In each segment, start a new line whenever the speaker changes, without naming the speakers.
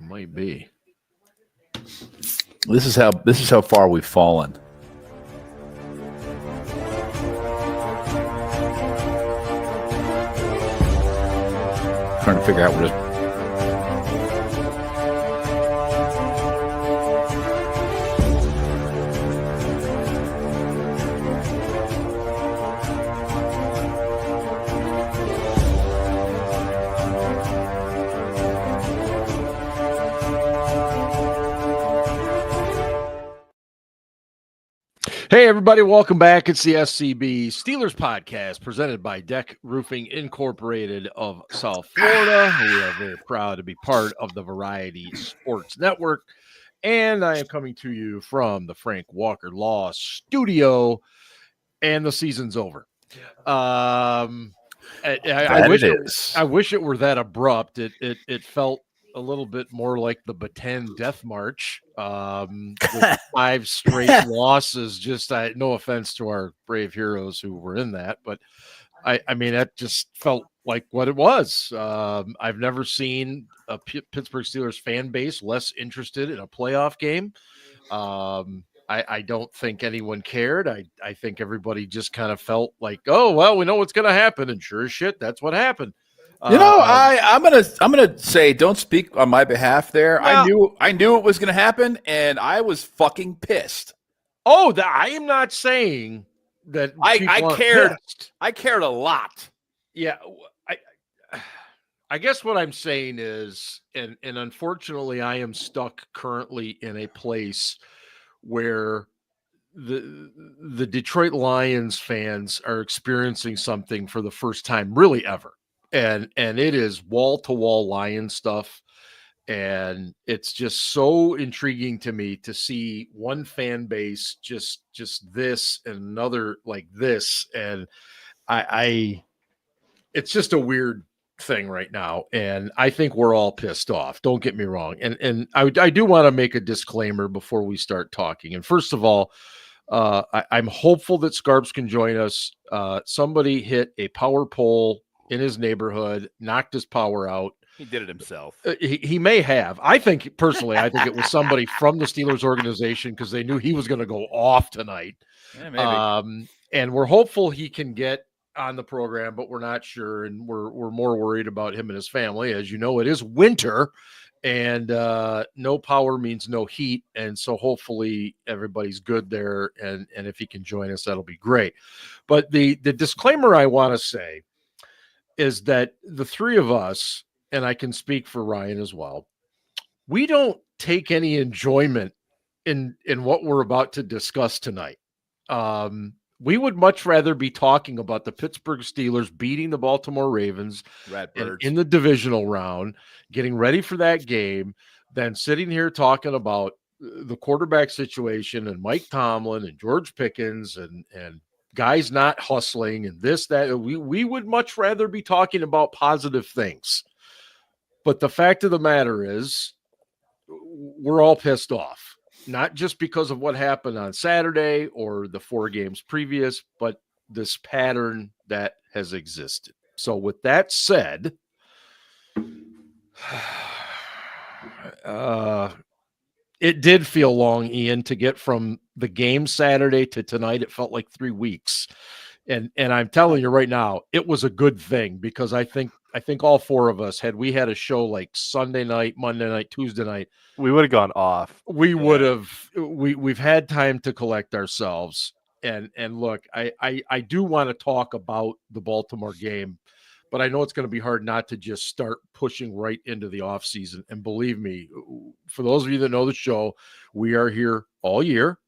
Might be. This is how far we've fallen. Trying to figure out what it. Hey, everybody, welcome back. It's the SCB Steelers Podcast presented by DEK Roofing Incorporated of South Florida. We are very proud to be part of the Variety Sports Network. And I am coming to you from the Frank Walker Law Studio, and the season's over. I wish it were that abrupt. It felt a little bit more like the Bataan Death March, with 5 straight losses. Just no offense to our brave heroes who were in that, but I mean that just felt like what it was. I've never seen a Pittsburgh Steelers fan base less interested in a playoff game. I don't think anyone cared. I think everybody just kind of felt like, oh well, we know what's going to happen, and sure as shit, that's what happened.
I'm gonna say, don't speak on my behalf there. Well, I knew it was gonna happen, and I was fucking pissed.
Oh, I am not saying that
I cared.
Pissed.
I cared a lot.
Yeah, I guess what I'm saying is, and unfortunately, I am stuck currently in a place where the Detroit Lions fans are experiencing something for the first time really ever. And it is wall-to-wall Lion stuff, and it's just so intriguing to me to see one fan base just this and another like this, and it's just a weird thing right now, and I think we're all pissed off. Don't get me wrong, and I do want to make a disclaimer before we start talking. And first of all, I'm hopeful that Scarps can join us. Somebody hit a power pole in his neighborhood, knocked his power out.
He did it himself.
He may have. I think it was somebody from the Steelers organization, because they knew he was going to go off tonight.
Yeah, maybe.
And we're hopeful he can get on the program, but we're not sure. And we're more worried about him and his family. As you know, it is winter, and no power means no heat. And so hopefully everybody's good there. And if he can join us, that'll be great. But the disclaimer I want to say is that the three of us, and I can speak for Ryan as well, we don't take any enjoyment in what we're about to discuss tonight. We would much rather be talking about the Pittsburgh Steelers beating the Baltimore Ravens in the divisional round, getting ready for that game, than sitting here talking about the quarterback situation and Mike Tomlin and George Pickens and guys not hustling and this, that. We would much rather be talking about positive things. But the fact of the matter is, we're all pissed off, not just because of what happened on Saturday or the 4 games previous, but this pattern that has existed. So with that said, it did feel long, Ian, to get from the game Saturday to tonight. It felt like 3 weeks. And I'm telling you right now, it was a good thing, because I think all 4 of us, had we had a show like Sunday night, Monday night, Tuesday night,
we would have gone off.
We would have. We've had time to collect ourselves. And look, I do want to talk about the Baltimore game, but I know it's going to be hard not to just start pushing right into the offseason. And believe me, for those of you that know the show, we are here all year.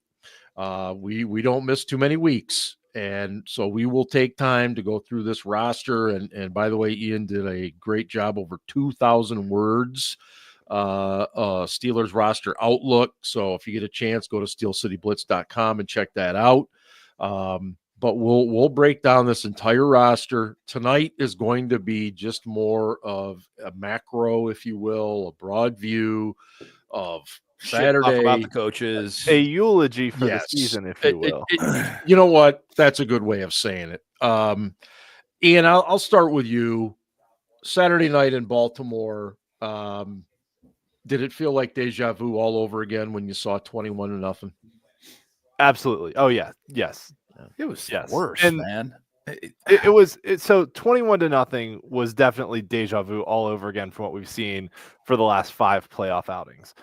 We don't miss too many weeks. And so we will take time to go through this roster. And by the way, Ian did a great job, over 2,000 words, Steelers roster outlook. So if you get a chance, go to steelcityblitz.com and check that out. But we'll break down this entire roster. Tonight is going to be just more of a macro, if you will, a broad view of Saturday.
About the coaches.
A eulogy for the season, if you will.
You know what? That's a good way of saying it. Ian, I'll start with you. Saturday night in Baltimore, did it feel like deja vu all over again when you saw 21-0?
Absolutely. Oh yeah. Yes.
It was
Yes.
worse,
And
man.
So 21-0 was definitely deja vu all over again from what we've seen for the last 5 playoff outings.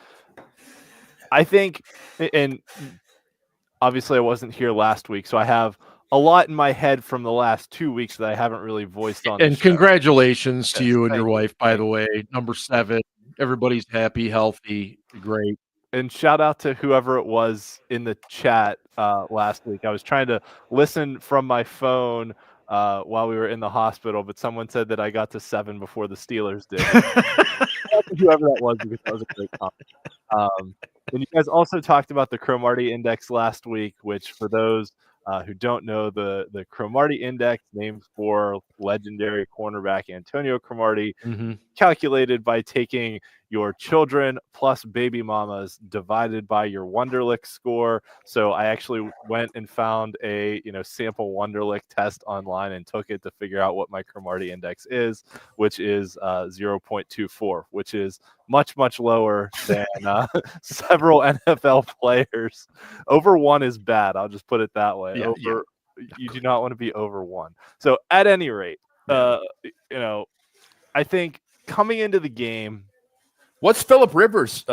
I think, and obviously I wasn't here last week, so I have a lot in my head from the last 2 weeks that I haven't really voiced on.
And congratulations to you and your
Thank you.
wife, by the way. Number 7. Everybody's happy, healthy, great.
And shout out to whoever it was in the chat last week. I was trying to listen from my phone while we were in the hospital, but someone said that I got to 7 before the Steelers did. Whoever that was, because that was a great comment. And you guys also talked about the Cromartie Index last week, which for those who don't know, the Cromartie Index, named for legendary cornerback Antonio Cromartie, calculated by taking your children plus baby mamas divided by your Wonderlic score. So I actually went and found a sample Wonderlic test online and took it to figure out what my Cromartie Index is, which is 0.24, which is much, much lower than several NFL players. Over 1 is bad. I'll just put it that way. You do not want to be over 1. So at any rate, I think coming into the game,
what's Phillip Rivers'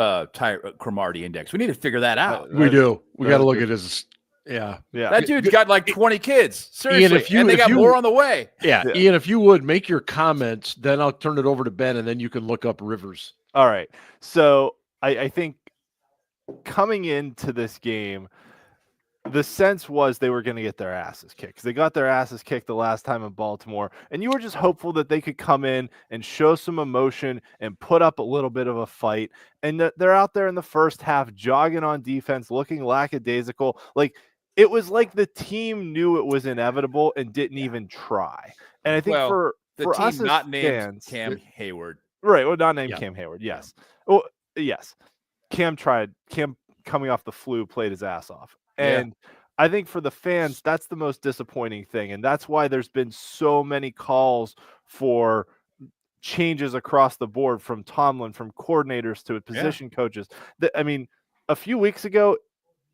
Cromartie Index? We need to figure that out.
We do. We got to look at his. Yeah.
That dude's got like 20 kids. Seriously. And they got more on the way.
Yeah. Ian, if you would make your comments, then I'll turn it over to Ben, and then you can look up Rivers.
All right. So I think coming into this game, the sense was they were going to get their asses kicked. They got their asses kicked the last time in Baltimore, and you were just hopeful that they could come in and show some emotion and put up a little bit of a fight. And they're out there in the first half jogging on defense, looking lackadaisical. Like, it was like the team knew it was inevitable and didn't even try. And I think for us as
not named
fans,
Cam Hayward.
Right. Well, not named Cam Hayward. Yes. Well, yes. Cam coming off the flu played his ass off. And I think for the fans, that's the most disappointing thing. And that's why there's been so many calls for changes across the board, from Tomlin, from coordinators to position coaches. A few weeks ago,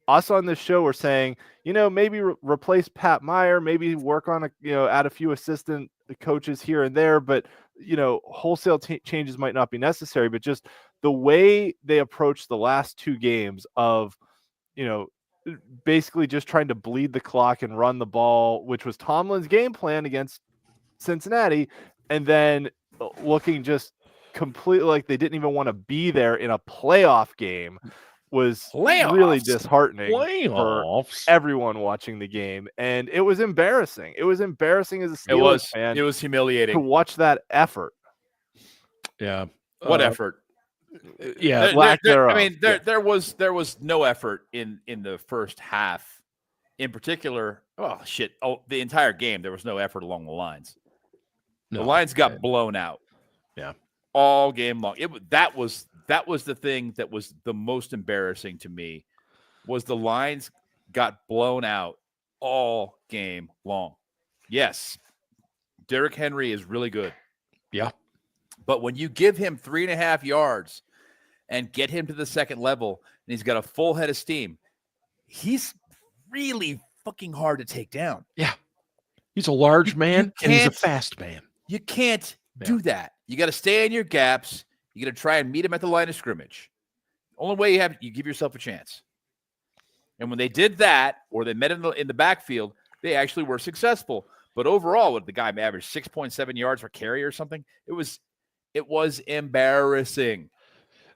us on this show were saying, maybe replace Pat Meyer, maybe work on add a few assistant coaches here and there, but wholesale changes might not be necessary. But just the way they approached the last 2 games of, basically just trying to bleed the clock and run the ball, which was Tomlin's game plan against Cincinnati, and then looking just completely like they didn't even want to be there in a playoff game, was really disheartening for everyone watching the game. And it was embarrassing. It was embarrassing as a Steelers fan.
It was humiliating
to watch that effort.
Yeah.
What effort?
Yeah.
There was no effort in the first half in particular. Oh, shit. Oh, the entire game, there was no effort along the lines. The lines got blown out.
Yeah.
All game long. That was the thing that was the most embarrassing to me, was the lines got blown out all game long. Yes, Derrick Henry is really good.
Yeah.
But when you give him 3.5 yards and get him to the second level, and he's got a full head of steam, he's really fucking hard to take down.
Yeah. He's a large man, and he's a fast man.
You can't do that. You got to stay in your gaps. You got to try and meet him at the line of scrimmage. Only way you give yourself a chance. And when they did that, or they met in the backfield, they actually were successful. But overall, the guy averaged 6.7 yards per carry or something. It was embarrassing.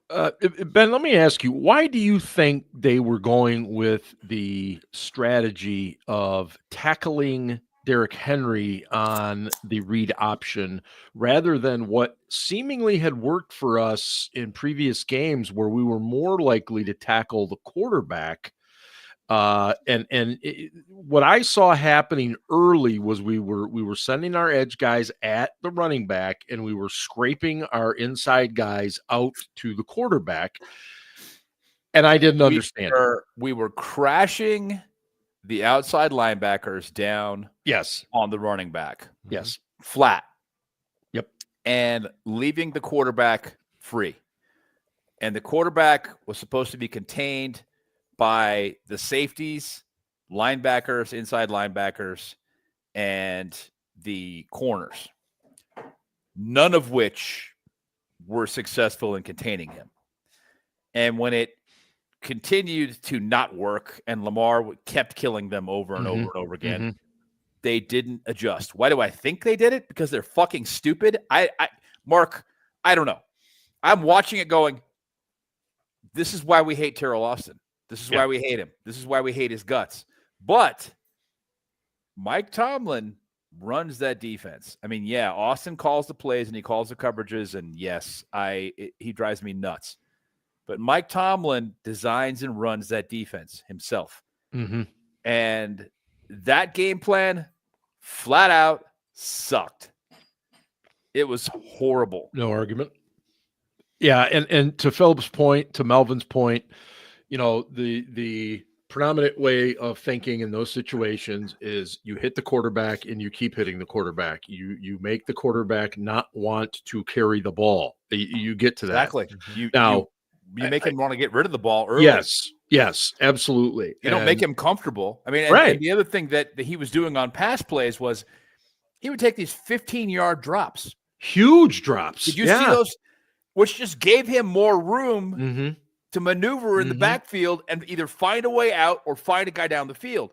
Ben, let me ask you, why do you think they were going with the strategy of tackling Derrick Henry on the read option rather than what seemingly had worked for us in previous games, where we were more likely to tackle the quarterback? What I saw happening early was we were sending our edge guys at the running back, and we were scraping our inside guys out to the quarterback. And I didn't understand.
We were crashing the outside linebackers down.
Yes.
On the running back.
Yes.
Flat.
Yep.
And leaving the quarterback free. And the quarterback was supposed to be contained by the safeties, linebackers, inside linebackers, and the corners, none of which were successful in containing him. And when it continued to not work and Lamar kept killing them over and over and over again, they didn't adjust. Why do I think they did it? Because they're fucking stupid. Mark, I don't know. I'm watching it going, this is why we hate Terrell Austin. This is why we hate him. This is why we hate his guts. But Mike Tomlin runs that defense. I mean, yeah, Austin calls the plays and he calls the coverages, and yes, he drives me nuts. But Mike Tomlin designs and runs that defense himself. And that game plan flat out sucked. It was horrible.
No argument. Yeah, and to Philip's point, to Melvin's point, the predominant way of thinking in those situations is you hit the quarterback and you keep hitting the quarterback. You make the quarterback not want to carry the ball. You get to that.
Exactly. You make him want to get rid of the ball early.
Yes, absolutely.
You don't make him comfortable. I mean, and the other thing that he was doing on pass plays was he would take these 15-yard drops.
Huge drops.
Did you see those? Which just gave him more room to maneuver in the backfield and either find a way out or find a guy down the field.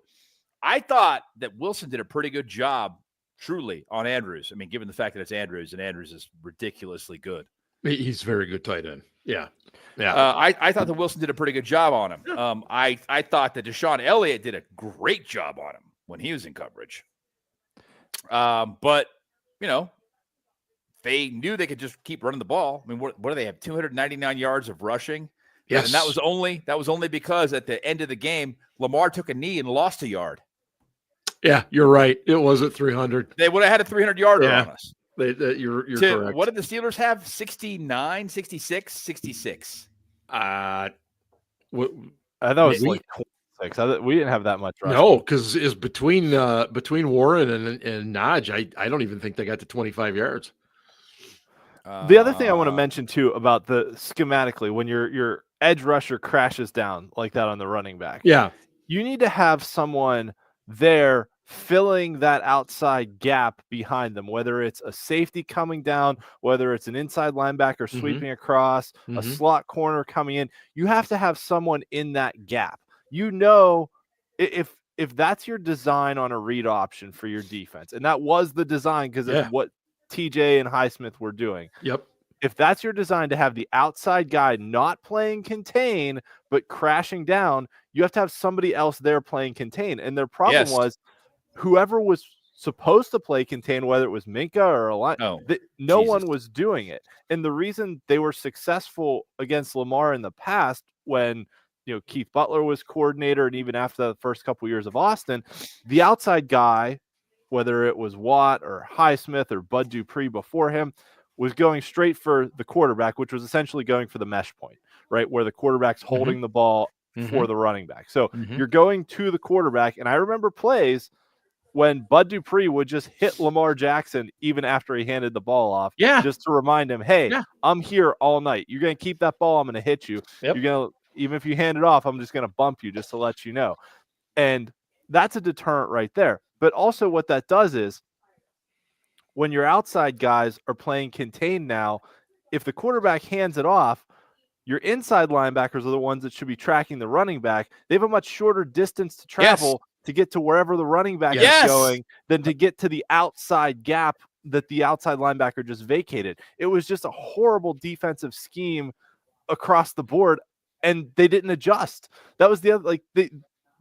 I thought that Wilson did a pretty good job, truly, on Andrews. I mean, given the fact that it's Andrews, and Andrews is ridiculously good.
He's very good tight end. Yeah.
I thought that Wilson did a pretty good job on him. I thought that Deshaun Elliott did a great job on him when he was in coverage. But, they knew they could just keep running the ball. I mean, what do they have? 299 yards of rushing.
Yes.
And that was only because at the end of the game, Lamar took a knee and lost a yard.
Yeah, you're right. It wasn't 300.
They would have had a 300-yarder on us.
You're correct.
What did the Steelers have? 69, 66, 66.
I thought it was like 26. We didn't have that much rush.
No, because it's between Warren and Najee. I don't even think they got to 25 yards.
The other thing I want to mention too about the schematically, when your edge rusher crashes down like that on the running back, you need to have someone there filling that outside gap behind them, whether it's a safety coming down, whether it's an inside linebacker sweeping across, a slot corner coming in. You have to have someone in that gap. If that's your design on a read option for your defense, and that was the design because of what TJ and Highsmith were doing.
Yep.
If that's your design to have the outside guy not playing contain, but crashing down, you have to have somebody else there playing contain. And their problem was whoever was supposed to play contain, whether it was Minka or a line, no one was doing it. And the reason they were successful against Lamar in the past when Keith Butler was coordinator, and even after the first couple years of Austin, the outside guy, whether it was Watt or Highsmith or Bud Dupree before him, was going straight for the quarterback, which was essentially going for the mesh point, right? Where the quarterback's holding the ball for the running back. So you're going to the quarterback. And I remember plays when Bud Dupree would just hit Lamar Jackson even after he handed the ball off, just to remind him, hey, I'm here all night. You're going to keep that ball. I'm going to hit you. You're going to, even if you hand it off, I'm just going to bump you just to let you know. And that's a deterrent right there. But also what that does is when your outside guys are playing contained now, if the quarterback hands it off, your inside linebackers are the ones that should be tracking the running back. They have a much shorter distance to travel to get to wherever the running back is going than to get to the outside gap that the outside linebacker just vacated. It was just a horrible defensive scheme across the board, and they didn't adjust. That was the other,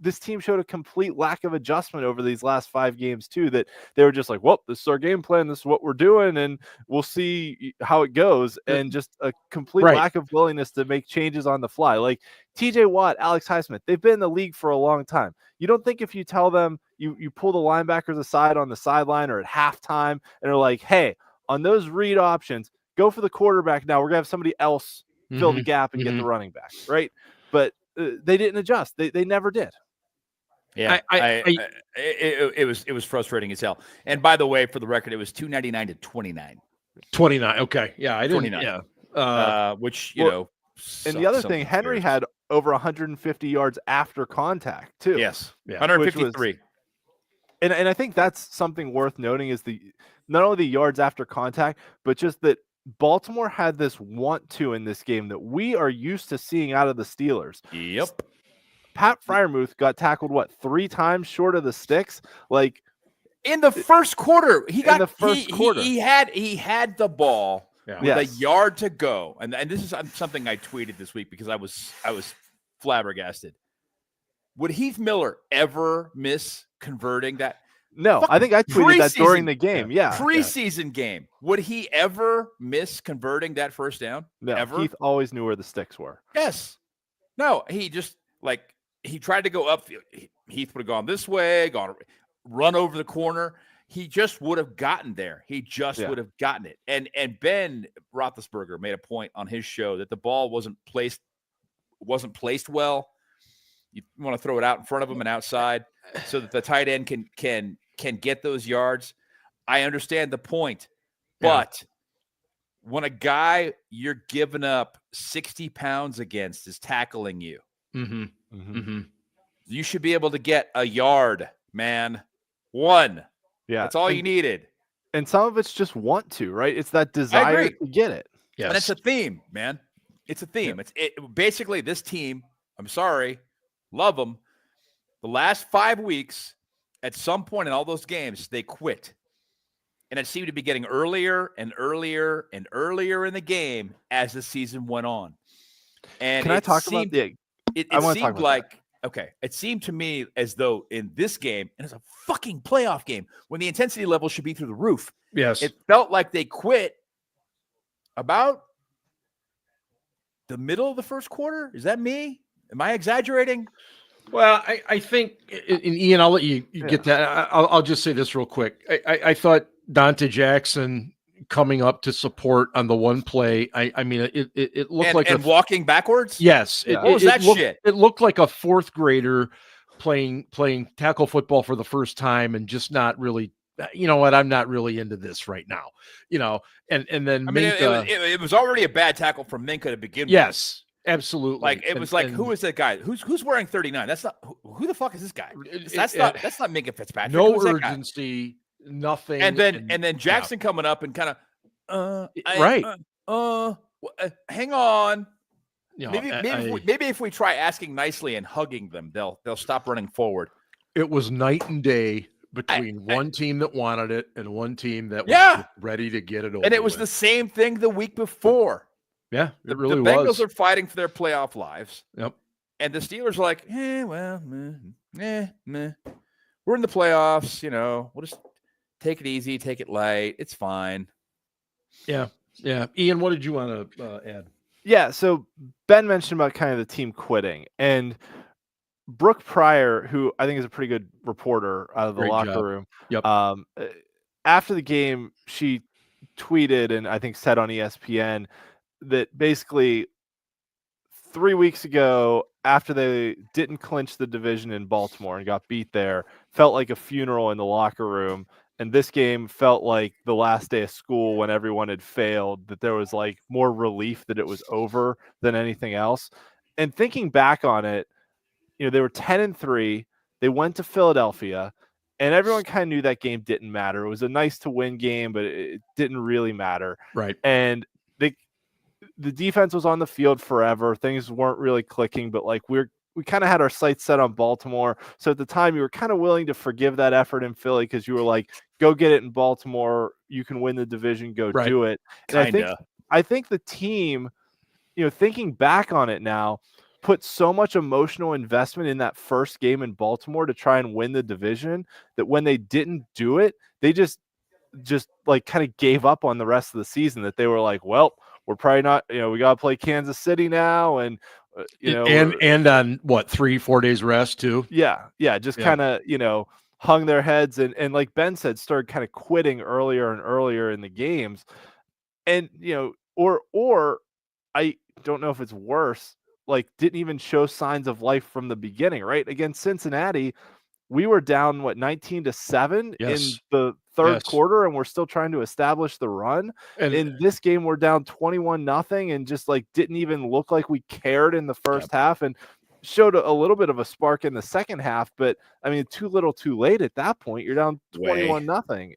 this team showed a complete lack of adjustment over these last 5 games too, that they were just like, well, this is our game plan. This is what we're doing. And we'll see how it goes. And just a complete lack of willingness to make changes on the fly. Like TJ Watt, Alex Highsmith, they've been in the league for a long time. You don't think if you tell them you pull the linebackers aside on the sideline or at halftime and are like, hey, on those read options, go for the quarterback. Now we're going to have somebody else fill the gap and get the running back. Right. But they didn't adjust. They never did.
Yeah, it was frustrating as hell. And by the way, for the record, it was 299 to 29.
29. Okay. Yeah, I didn't.
29.
Yeah.
Which
And the other thing, Henry had over 150 yards after contact too.
Yes, 153.
And I think that's something worth noting is not only the yards after contact, but just that Baltimore had this want to in this game that we are used to seeing out of the Steelers.
Yep.
Pat Freiermuth got tackled 3 times short of the sticks, like
in the first quarter. He had the ball with a yard to go, and this is something I tweeted this week because I was flabbergasted. Would Heath Miller ever miss converting that?
No, I think I tweeted that during the game. Yeah.
Preseason game. Would he ever miss converting that first down?
No,
ever?
Heath always knew where the sticks were.
Yes. No, he just he tried to go upfield. Heath would have gone this way, run over the corner. He just would have gotten there. He just would have gotten it. And Ben Roethlisberger made a point on his show that the ball wasn't placed well. You want to throw it out in front of him and outside so that the tight end can get those yards. I understand the point, but when a guy you're giving up 60 pounds against is tackling you, you should be able to get a yard, man. 1. Yeah, that's all you needed.
And some of it's just want to, right? It's that desire to get it.
Yes. And it's a theme, man. It's a theme. Yeah. It's basically this team. I'm sorry. Love them. The last 5 weeks, at some point in all those games, they quit. And it seemed to be getting earlier and earlier and earlier in the game as the season went on. And
can I talk about the
it seemed like it seemed to me as though in this game, and it's a fucking playoff game, when the intensity level should be through the roof.
Yes.
It felt like they quit about the middle of the first quarter. Is that me? Am I exaggerating?
Well, I think, and Ian, I'll let you get that. I'll just say this real quick. I thought Dante Jackson coming up to support on the one play. I mean, it looked like
walking backwards.
Yes.
Yeah. What was that shit?
It looked like a 4th grader playing tackle football for the first time and just not really. You know what? I'm not really into this right now. And then Minka,
it was already a bad tackle from Minka to begin with.
Yes. Absolutely.
Who is that guy? Who's wearing 39? That's not who the fuck is this guy? That's not Minka Fitzpatrick.
No urgency, nothing.
And then Jackson coming up and kind of hang on. Maybe if we try asking nicely and hugging them, they'll stop running forward.
It was night and day between one team that wanted it and one team that was ready to get it over.
And it was the same thing the week before.
Yeah, it really was.
The Bengals are fighting for their playoff lives.
Yep.
And the Steelers are like, we're in the playoffs. We'll just take it easy, take it light. It's fine.
Yeah. Yeah. Ian, what did you want to add?
Yeah. So Ben mentioned about kind of the team quitting, and Brooke Pryor, who I think is a pretty good reporter out of the locker room.
Yep.
After the game, she tweeted and I think said on ESPN that basically 3 weeks ago, after they didn't clinch the division in Baltimore and got beat there, felt like a funeral in the locker room. And this game felt like the last day of school when everyone had failed, that there was like more relief that it was over than anything else. And thinking back on it, they were 10-3. They went to Philadelphia, and everyone kind of knew that game didn't matter. It was a nice to win game, but it didn't really matter.
Right.
And the defense was on the field forever. Things weren't really clicking, but we kind of had our sights set on Baltimore. So at the time, you were kind of willing to forgive that effort in Philly because you were like, go get it in Baltimore. You can win the division. Go do it. And I think the team, thinking back on it now, put so much emotional investment in that first game in Baltimore to try and win the division that when they didn't do it, they just like kind of gave up on the rest of the season, that they were like, well, we're probably not, we got to play Kansas City now. And,
and on 3-4 days rest too.
Yeah. Just kind of, hung their heads and like Ben said, started kind of quitting earlier and earlier in the games. And, or I don't know if it's worse, like didn't even show signs of life from the beginning, right? Against Cincinnati, we were down 19-7
Yes.
in the third
Yes.
quarter, and we're still trying to establish the run.
And
in this game, we're down 21-0 and just like didn't even look like we cared in the first half, and showed a little bit of a spark in the second half. But I mean, too little, too late at that point. You're down 21-0.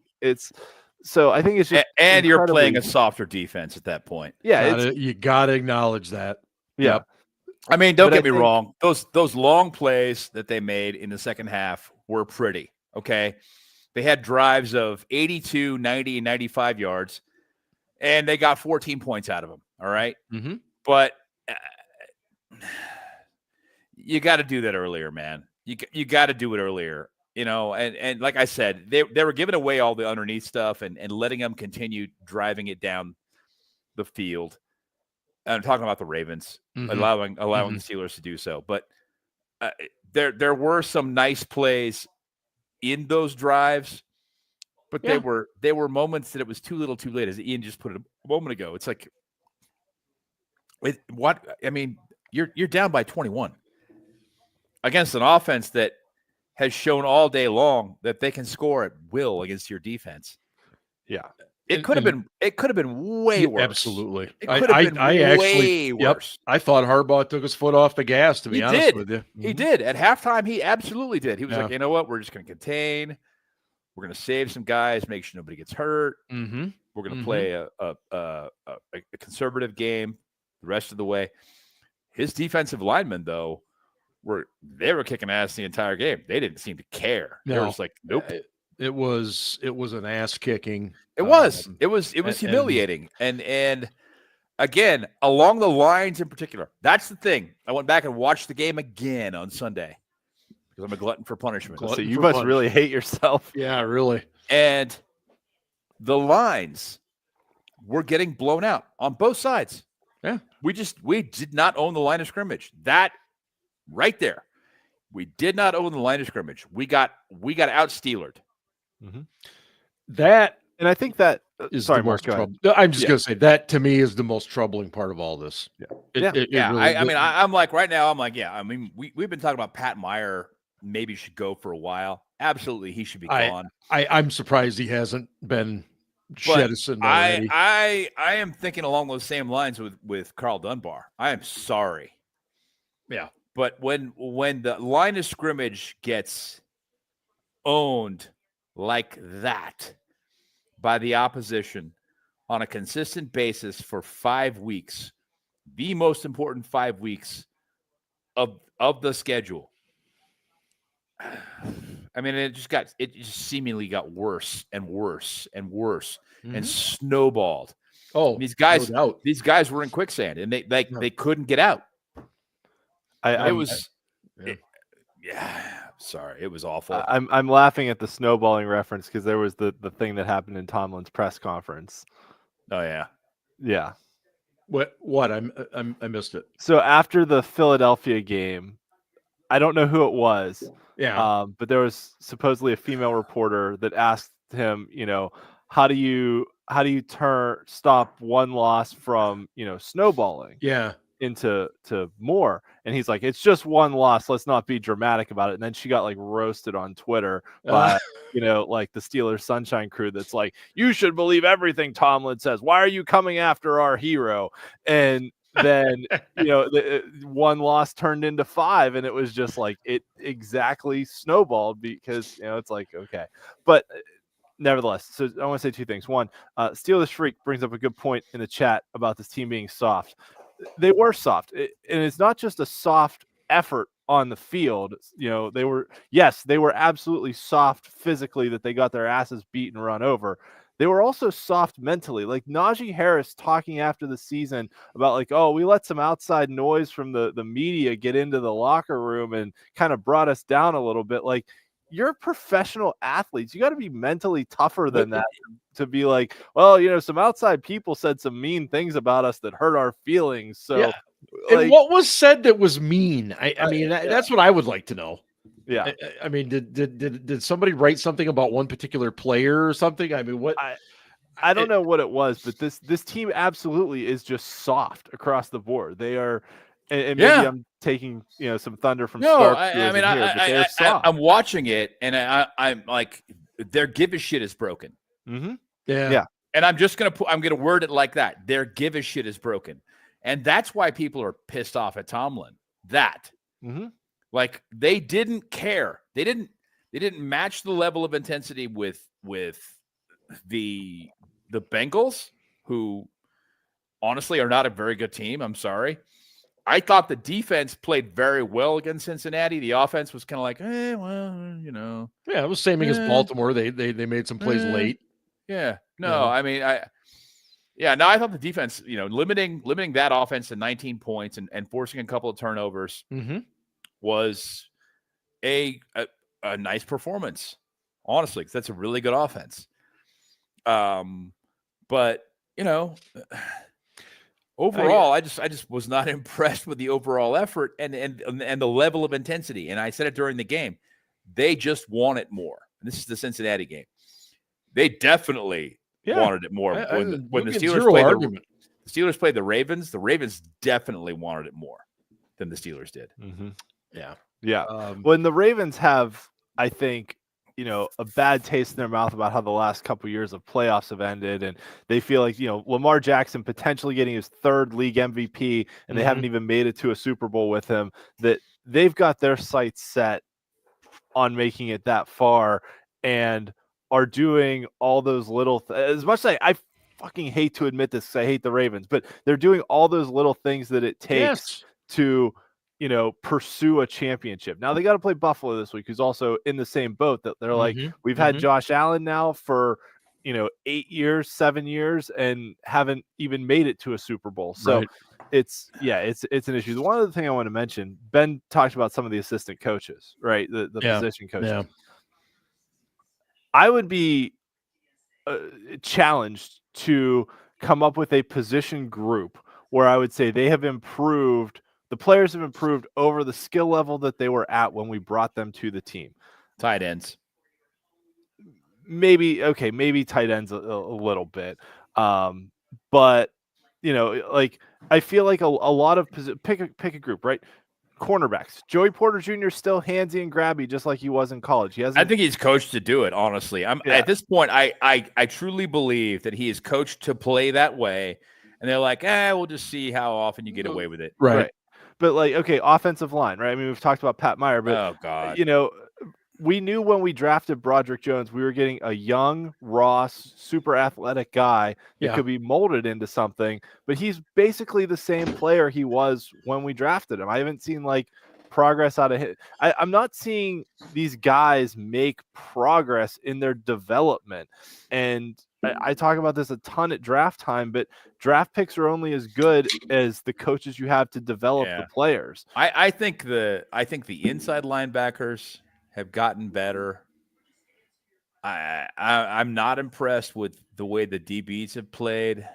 So I think it's just
and you're playing a softer defense at that point.
Yeah,
you gotta acknowledge that.
Yeah.
Yep.
I mean, don't get me wrong. Those long plays that they made in the second half were pretty. Okay. They had drives of 82, 90, and 95 yards, and they got 14 points out of them. All right.
Mm-hmm.
But you got to do that earlier, man. You got to do it earlier. And like I said, they were giving away all the underneath stuff and letting them continue driving it down the field. And I'm talking about the Ravens, allowing the Steelers to do so. But there were some nice plays in those drives, but they were moments that it was too little, too late, as Ian just put it a moment ago. It's like, you're down by 21 against an offense that has shown all day long that they can score at will against your defense.
Yeah.
It could have been way worse.
Absolutely.
It could have been way worse.
I thought Harbaugh took his foot off the gas, to be honest with you.
He did. At halftime, he absolutely did. He was like, you know what? We're just going to contain. We're going to save some guys, make sure nobody gets hurt.
Mm-hmm.
We're going to play a conservative game the rest of the way. His defensive linemen, though, were kicking ass the entire game. They didn't seem to care. They were just like, nope.
It was an ass kicking.
It was humiliating. And again, along the lines in particular, that's the thing. I went back and watched the game again on Sunday because I'm a glutton for punishment.
So you must really hate yourself.
Yeah, really.
And the lines were getting blown out on both sides.
Yeah.
We did not own the line of scrimmage. That right there. We did not own the line of scrimmage. We got out-Steelered.
Mm-hmm.
That,
and I think that
is
sorry,
the
Mark.
most I'm just going to say that to me is the most troubling part of all this.
I'm like right now. I'm like, we've been talking about Pat Meyer. Maybe should go for a while. Absolutely, he should be gone.
I'm surprised he hasn't been jettisoned already.
I am thinking along those same lines with Carl Dunbar. I am sorry.
Yeah.
But when the line of scrimmage gets owned like that by the opposition on a consistent basis for 5 weeks, the most important 5 weeks of the schedule, I mean, it just seemingly got worse and worse and worse and snowballed.
Oh,
these guys were in quicksand and they couldn't get out. Sorry, it was awful.
I'm laughing at the snowballing reference because there was the thing that happened in Tomlin's press conference.
Oh yeah.
Yeah.
What? I missed it.
So after the Philadelphia game, I don't know who it was.
Yeah.
But there was supposedly a female reporter that asked him, how do you stop one loss from, snowballing?
Yeah.
Into more, and he's like, it's just one loss, let's not be dramatic about it. And then she got like roasted on Twitter by like the Steelers Sunshine crew that's like, you should believe everything Tomlin says, why are you coming after our hero? And then the one loss turned into 5, and it was just like it exactly snowballed because it's like, okay. But nevertheless, so I want to say 2 things. One, Steelers Freak brings up a good point in the chat about this team being soft. They were soft, and it's not just a soft effort on the field. They were absolutely soft physically, that they got their asses beat and run over. They were also soft mentally. Like Najee Harris talking after the season about like, oh, we let some outside noise from the media get into the locker room and kind of brought us down a little bit. Like, you're professional athletes. You got to be mentally tougher than that to be like, well, some outside people said some mean things about us that hurt our feelings. So,
yeah. And what was said that was mean? I mean, that's what I would like to know.
Yeah.
I mean, did somebody write something about one particular player or something? I mean, what?
I don't know what it was, but this team absolutely is just soft across the board. They are. And maybe I'm taking some thunder from Starks.
I'm watching it, and I'm like, their give a shit is broken.
Mm-hmm.
Yeah.
And I'm gonna word it like that. Their give a shit is broken, and that's why people are pissed off at Tomlin. Like they didn't care. They didn't match the level of intensity with the Bengals, who honestly are not a very good team. I'm sorry. I thought the defense played very well against Cincinnati. The offense was kind of like,
Yeah, it was same as Baltimore. They made some plays late.
Yeah. No, I mean, I thought the defense, limiting that offense to 19 points and forcing a couple of turnovers was a nice performance, honestly, because that's a really good offense. But overall, I just was not impressed with the overall effort and the level of intensity. And I said it during the game, they just want it more. And this is the Cincinnati game. They definitely wanted it more. When the Steelers played the Ravens definitely wanted it more than the Steelers did.
Yeah. When the Ravens have, I think, a bad taste in their mouth about how the last couple of years of playoffs have ended, and they feel like, Lamar Jackson potentially getting his third league MVP, and they haven't even made it to a Super Bowl with him, that they've got their sights set on making it that far and are doing all those little as much as I fucking hate to admit this because I hate the Ravens, but they're doing all those little things that it takes to pursue a championship. Now they got to play Buffalo this week, who's also in the same boat, that they're like, we've had Josh Allen now for 8 years, 7 years, and haven't even made it to a Super Bowl. So it's an issue. One other thing I want to mention, Ben talked about some of the assistant coaches, right? The position coaches. Yeah. I would be challenged to come up with a position group where I would say they have improved. The players have improved over the skill level that they were at when we brought them to the team.
Tight ends.
Maybe tight ends a little bit. But, I feel like a lot of pick a group, right? Cornerbacks. Joey Porter Jr. is still handsy and grabby, just like he was in college.
I think he's coached to do it, honestly. At this point, I truly believe that he is coached to play that way. And they're like, we'll just see how often you get away with it.
Right. But offensive line, right? I mean, we've talked about Pat Meyer, but
oh God,
we knew when we drafted Broderick Jones, we were getting a young, raw, super athletic guy that could be molded into something. But he's basically the same player he was when we drafted him. I haven't seen progress out of him. I'm not seeing these guys make progress in their development. And I talk about this a ton at draft time, but draft picks are only as good as the coaches you have to develop the players.
I think the inside linebackers have gotten better. I'm not impressed with the way the DBs have played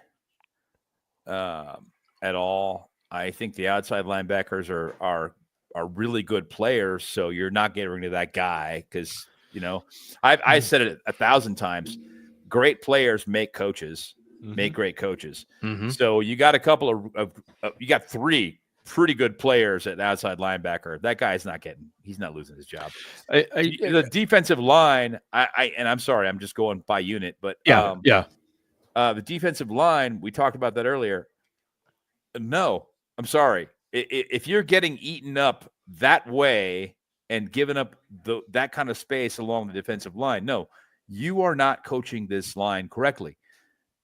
at all. I think the outside linebackers are really good players, so you're not getting rid of that guy because I said it 1,000 times. Great players make coaches, make great coaches. So you got a couple you got 3 pretty good players at outside linebacker. That guy's he's not losing his job. The defensive line, and I'm sorry, I'm just going by unit, but the defensive line, we talked about that earlier. No, I'm sorry. If you're getting eaten up that way and giving up that kind of space along the defensive line, no, you are not coaching this line correctly.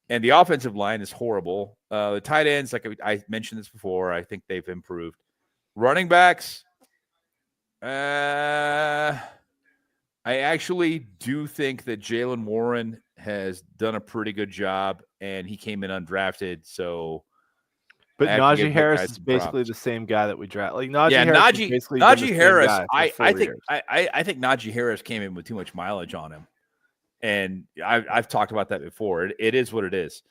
And the offensive line is horrible. The tight ends, like I mentioned this before, I think they've improved. Running backs, I actually do think that Jalen Warren has done a pretty good job, and he came in undrafted. So,
but Najee Harris is basically the same guy that we draft. Najee
Harris. I think Najee Harris came in with too much mileage on him. And I've talked about that before. It is what it is.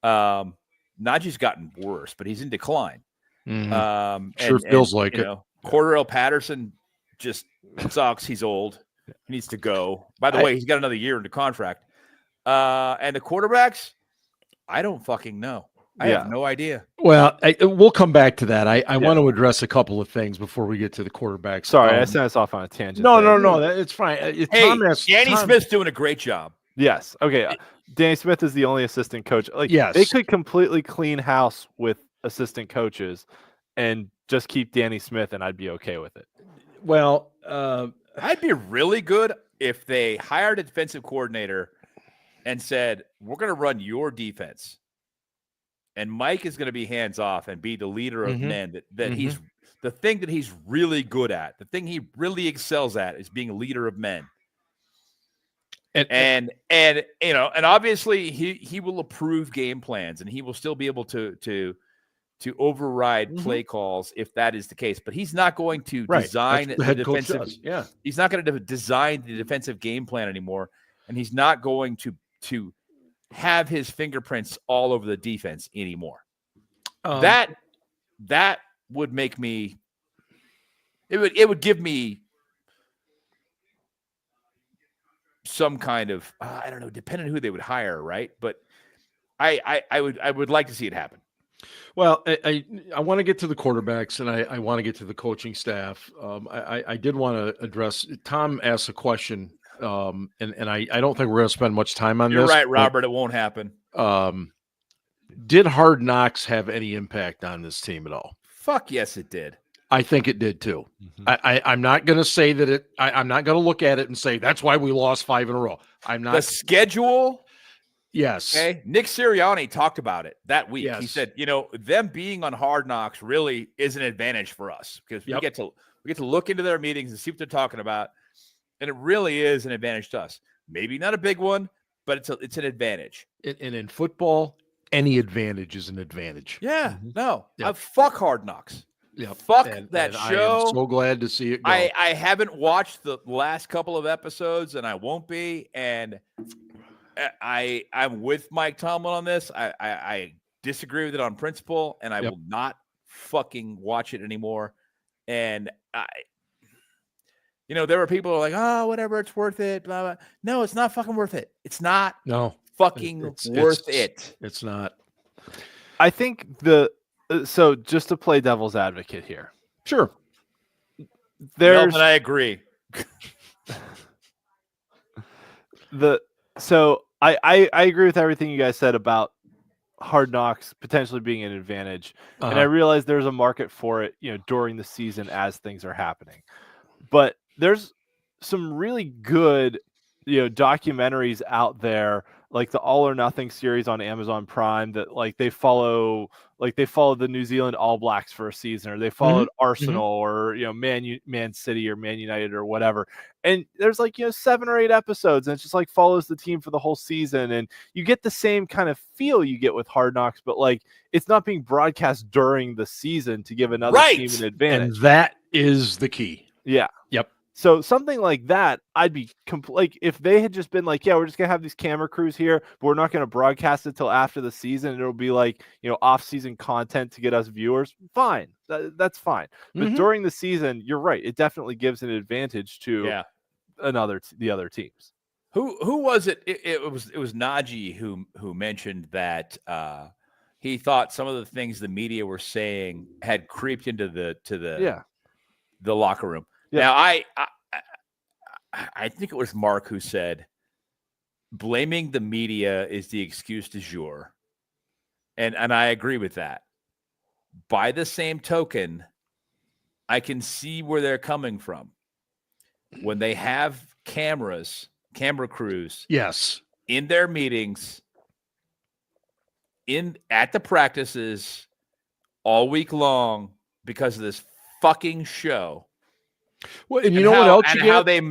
Najee's gotten worse, but he's in decline.
Feels like it.
Cordarrelle Patterson just sucks. He's old. He needs to go. By the way, he's got another year into contract. And the quarterbacks, I don't fucking know. I have no idea.
Well, we'll come back to that. I want to address a couple of things before we get to the quarterbacks.
Sorry, I sent us off on a tangent.
No, it's fine.
Danny Smith's doing a great job.
Yes. Okay. Danny Smith is the only assistant coach.
Yes.
They could completely clean house with assistant coaches and just keep Danny Smith, and I'd be okay with it.
Well,
I'd be really good if they hired a defensive coordinator and said, we're going to run your defense. And Mike is going to be hands off and be the leader of men that he's the thing that he's really good at. The thing he really excels at is being a leader of men. And obviously he will approve game plans and he will still be able to override play calls if that is the case. But he's not going to design the defensive. He's not going to design the defensive game plan anymore, and he's not going to have his fingerprints all over the defense anymore. That would make me. It would give me some kind of I don't know, depending on who they would hire, right? But I would like to see it happen.
Well, I want to get to the quarterbacks and I want to get to the coaching staff. I did want to address. Tom asked a question, and I don't think we're going to spend much time on this.
You're right, Robert. It won't happen.
Did Hard Knocks have any impact on this team at all?
Fuck yes, it did.
I think it did too. I'm not going to say that it. I'm not going to look at it and say that's why we lost 5 in a row. I'm not.
The schedule.
Yes.
Okay. Nick Sirianni talked about it that week.
Yes.
He said, them being on Hard Knocks really is an advantage for us because we get to look into their meetings and see what they're talking about, and it really is an advantage to us. Maybe not a big one, but it's an advantage.
And in football, any advantage is an advantage.
Yeah. No. Fuck Hard Knocks.
Yeah.
Fuck that show.
I am so glad to see it go.
I haven't watched the last couple of episodes, and I won't be. And I'm with Mike Tomlin on this. I disagree with it on principle, and I will not fucking watch it anymore. And there were people who are like, oh, whatever, it's worth it. Blah, blah. No, it's not fucking worth it. It's not fucking worth it.
It's not.
I think so just to play devil's advocate here.
Sure.
And I agree.
So I agree with everything you guys said about Hard Knocks potentially being an advantage. And I realize there's a market for it, during the season as things are happening. But there's some really good, documentaries out there, like the All or Nothing series on Amazon Prime that they follow the New Zealand All Blacks for a season, or they followed Arsenal or Man City or Man United or whatever. And there's 7 or 8 episodes, and it's just follows the team for the whole season, and you get the same kind of feel you get with Hard Knocks, but it's not being broadcast during the season to give another team an advantage.
And that is the key.
Yeah.
Yep.
So something like that, I'd be if they had just been we're just gonna have these camera crews here, but we're not gonna broadcast it till after the season. It'll be off-season content to get us viewers. Fine, that's fine. But during the season, you're right. It definitely gives an advantage to the other teams.
Who was it? It was Najee who mentioned that he thought some of the things the media were saying had creeped into the locker room. Yeah. Now, I think it was Mark who said, blaming the media is the excuse du jour. And I agree with that. By the same token, I can see where they're coming from. When they have camera crews in their meetings, at the practices all week long because of this fucking show.
Well, and what else you get?
How they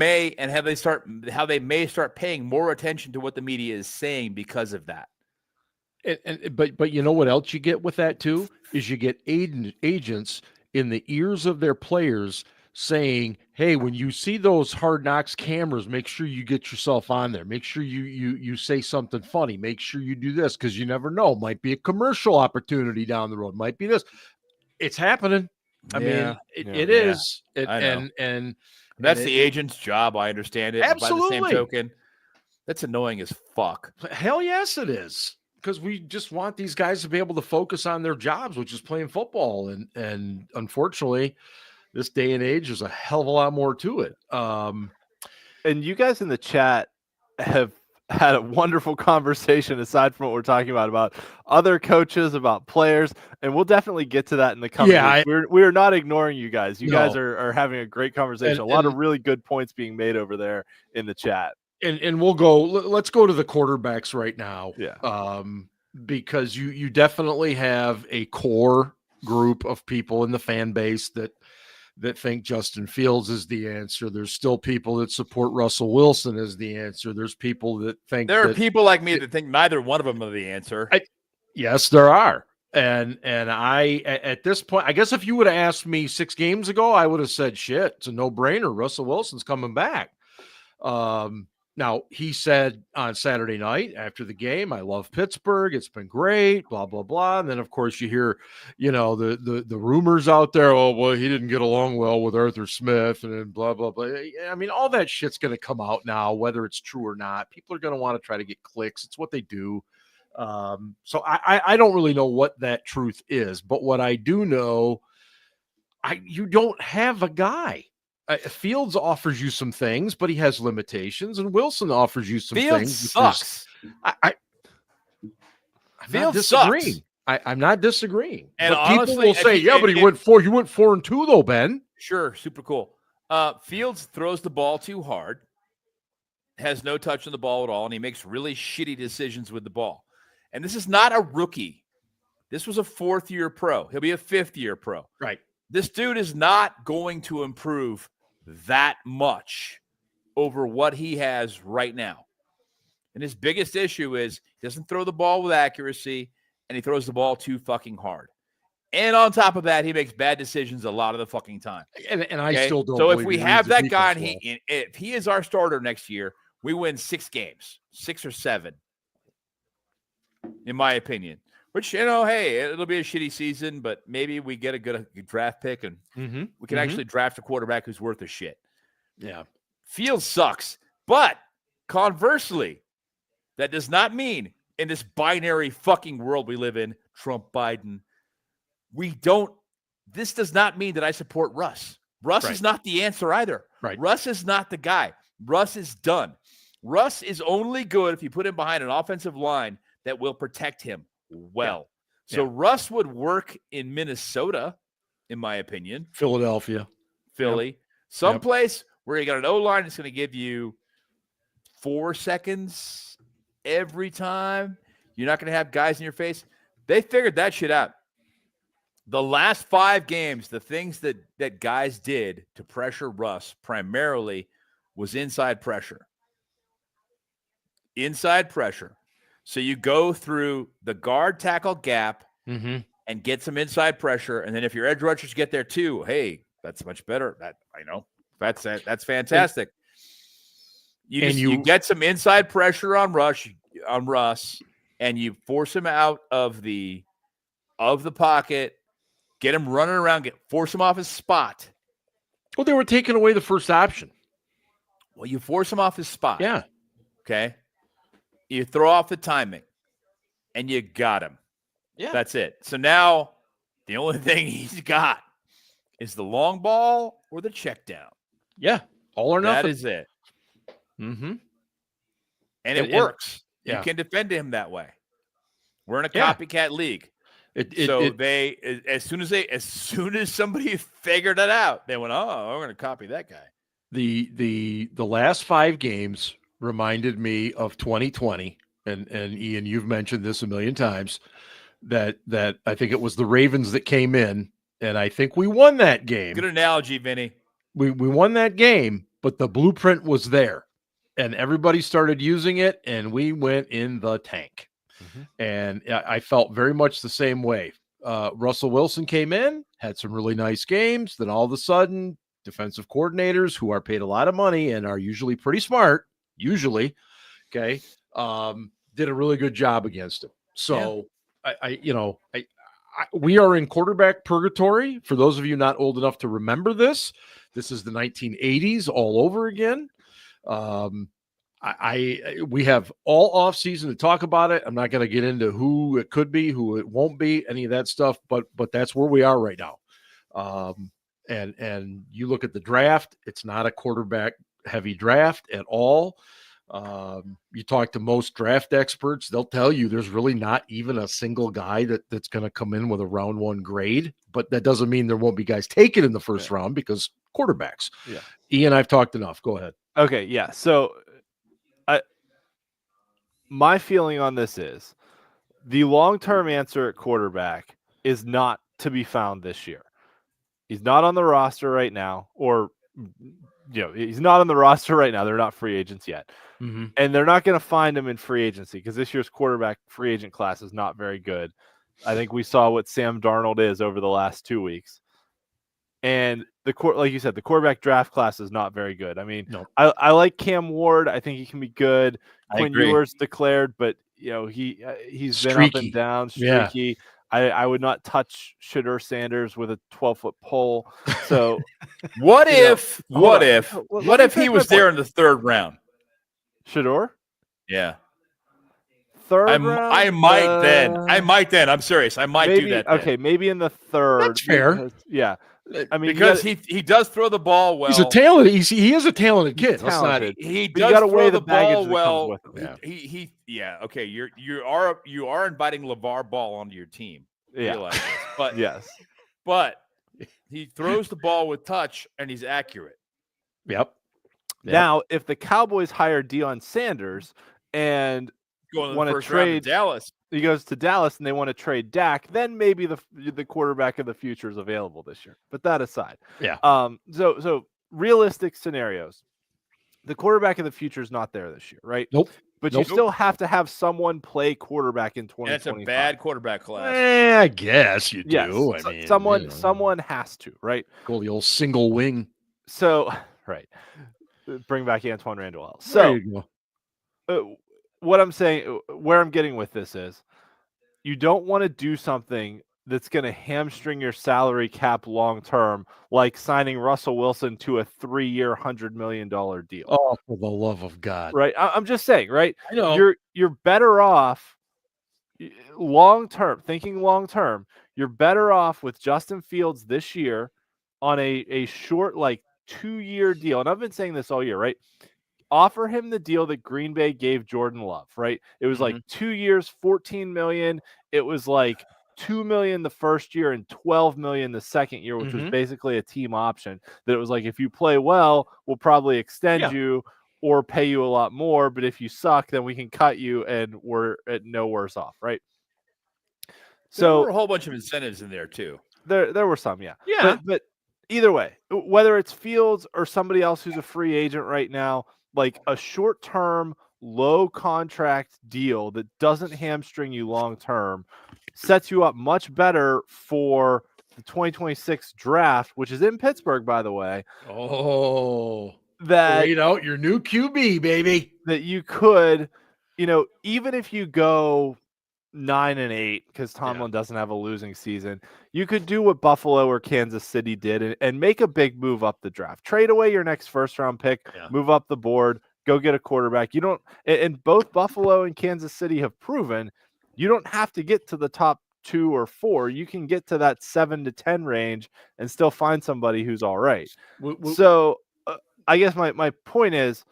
may start paying more attention to what the media is saying because of that.
But you know what else you get with that too is you get agents in the ears of their players saying, "Hey, when you see those Hard Knocks cameras, make sure you get yourself on there. Make sure you say something funny. Make sure you do this because you never know. Might be a commercial opportunity down the road. Might be this. It's happening." I mean, it is. And
that's the agent's job. I understand it.
Absolutely.
By the same token, that's annoying as fuck.
Hell yes, it is. because we just want these guys to be able to focus on their jobs, which is playing football. And unfortunately, this day and age, there's a hell of a lot more to it.
And you guys in the chat have had a wonderful conversation aside from what we're talking about other coaches, about players, and we'll definitely get to that in the coming weeks. We're not ignoring you guys. You guys are having a great conversation. A lot of really good points being made over there in the chat.
And let's go to the quarterbacks right now.
Yeah.
Because you definitely have a core group of people in the fan base that think Justin Fields is the answer. There's still people that support Russell Wilson as the answer. There's people that think
there are people like me that think neither one of them are the answer.
Yes, there are. And I, at this point, I guess if you would have asked me 6 games ago, I would have said, shit, it's a no-brainer. Russell Wilson's coming back. Now, he said on Saturday night after the game, I love Pittsburgh. It's been great, blah, blah, blah. And then, of course, you hear, the rumors out there. Oh, well, he didn't get along well with Arthur Smith and then blah, blah, blah. I mean, all that shit's going to come out now, whether it's true or not. People are going to want to try to get clicks. It's what they do. So I don't really know what that truth is. But what I do know, you don't have a guy. Fields offers you some things, but he has limitations, and Wilson offers you some things.
Sucks.
I'm not disagreeing.
Sucks.
I'm not disagreeing.
And
but
honestly,
people will say, but he went 4-2 though, Ben.
Sure, super cool. Fields throws the ball too hard, has no touch on the ball at all, and he makes really shitty decisions with the ball. And this is not a rookie. This was a 4th-year pro. He'll be a 5th-year pro.
Right.
This dude is not going to improve that much over what he has right now. And his biggest issue is he doesn't throw the ball with accuracy, and he throws the ball too fucking hard. And on top of that, he makes bad decisions a lot of the fucking time.
And I still don't.
So if we have that guy, and if he is our starter next year, we win 6 games, 6 or 7, in my opinion. Which, hey, it'll be a shitty season, but maybe we get a good draft pick, and we can actually draft a quarterback who's worth a shit.
Yeah.
Fields sucks. But conversely, that does not mean in this binary fucking world we live in, Trump, Biden, this does not mean that I support Russ. Russ is not the answer either.
Right.
Russ is not the guy. Russ is done. Russ is only good if you put him behind an offensive line that will protect him well. Yeah. So Russ would work in Minnesota, in my opinion.
Philadelphia.
Philly. Someplace where you got an O-line that's going to give you 4 seconds every time. You're not going to have guys in your face. They figured that shit out. The last 5 games, the things that guys did to pressure Russ primarily was inside pressure. Inside pressure. So you go through the guard tackle gap and get some inside pressure. And then if your edge rushers get there too, hey, that's much better. That's fantastic. You get some inside pressure on Russ, and you force him out of the pocket, get him running around, force him off his spot.
Well, they were taking away the first option.
Well, you force him off his spot.
Yeah.
Okay. You throw off the timing, and you got him.
Yeah.
That's it. So now the only thing he's got is the long ball or the check down.
Yeah. All or nothing.
That is it.
Mm-hmm.
And it works.
Yeah.
You can defend him that way. We're in a copycat league. As soon as somebody figured it out, they went, oh, we're going to copy that guy.
The last 5 games reminded me of 2020, and Ian, you've mentioned this a million times, that I think it was the Ravens that came in, and I think we won that game.
Good analogy, Vinny.
We won that game, but the blueprint was there, and everybody started using it, and we went in the tank. And I felt very much the same way. Russell Wilson came in, had some really nice games, then all of a sudden, defensive coordinators who are paid a lot of money and are usually pretty smart, did a really good job against him. So we are in quarterback purgatory. For those of you not old enough to remember this is the 1980s all over again. we have all off season to talk about it. I'm not going to get into who it could be, who it won't be, any of that stuff, but that's where we are right now. And you look at the draft, it's not a quarterback heavy draft at all. You talk to most draft experts, they'll tell you there's really not even a single guy that's going to come in with a round one grade, but that doesn't mean there won't be guys taken in the first round because quarterbacks.
Yeah.
Ian, I've talked enough. Go ahead.
Okay. Yeah. So my feeling on this is the long-term answer at quarterback is not to be found this year. He's not on the roster right now, or he's not on the roster right now. They're not free agents yet.
Mm-hmm.
And they're not going to find him in free agency because this year's quarterback free agent class is not very good. I think we saw what Sam Darnold is over the last 2 weeks. And like you said, the quarterback draft class is not very good. I mean,
no.
I like Cam Ward. I think he can be good. Quinn Ewers declared, but he's
Streaky.
been up and down, streaky. Yeah. I would not touch Shedeur Sanders with a 12-foot pole. So
what if he was there in the third round?
Shedeur?
Yeah.
Third round?
I might then. I'm serious. I might do that.
Okay, maybe in the third.
That's fair.
Because, yeah. I mean,
because he does throw the ball well.
He's a talented. He is a talented kid.
He does throw the ball well. Okay. You are inviting LeVar Ball onto your team.
Yeah.
But
yes.
But he throws the ball with touch and he's accurate.
Yep.
Now, if the Cowboys hire Deion Sanders and want to trade
Dallas,
he goes to Dallas and they want to trade Dak, then maybe the quarterback of the future is available this year. But that aside, so realistic scenarios, the quarterback of the future is not there this year, right?
Nope.
But you still have to have someone play quarterback in 2025.
That's a bad quarterback class.
I guess you do.
Yes.
I mean,
someone has to, right?
Go the old single wing.
So, right. Bring back Antoine Randall.
There you
go. What I'm saying, where I'm getting with this is, you don't want to do something that's going to hamstring your salary cap long term, like signing Russell Wilson to a 3-year, $100 million deal.
Oh, for the love of God!
Right? I'm just saying, right?
I know.
You're better off long term. Thinking long term, you're better off with Justin Fields this year on a short, like 2-year deal. And I've been saying this all year, right? Offer him the deal that Green Bay gave Jordan Love, right? It was like 2 years, $14 million. It was like $2 million the first year and $12 million the second year, which was basically a team option. That it was like, if you play well, we'll probably extend you or pay you a lot more. But if you suck, then we can cut you and we're at no worse off, right? So
there were a whole bunch of incentives in there too.
There were some,
yeah.
But either way, whether it's Fields or somebody else who's a free agent right now, like a short-term, low-contract deal that doesn't hamstring you long-term sets you up much better for the 2026 draft, which is in Pittsburgh, by the way.
Oh,
that
wait out your new QB, baby.
That you could, even if you go 9-8, because Tomlin doesn't have a losing season, you could do what Buffalo or Kansas City did and make a big move up the draft. Trade away your next first-round pick, move up the board, go get a quarterback. You don't, and both Buffalo and Kansas City have proven you don't have to get to the top 2 or 4. You can get to that 7 to 10 range and still find somebody who's all right. So I guess my point is,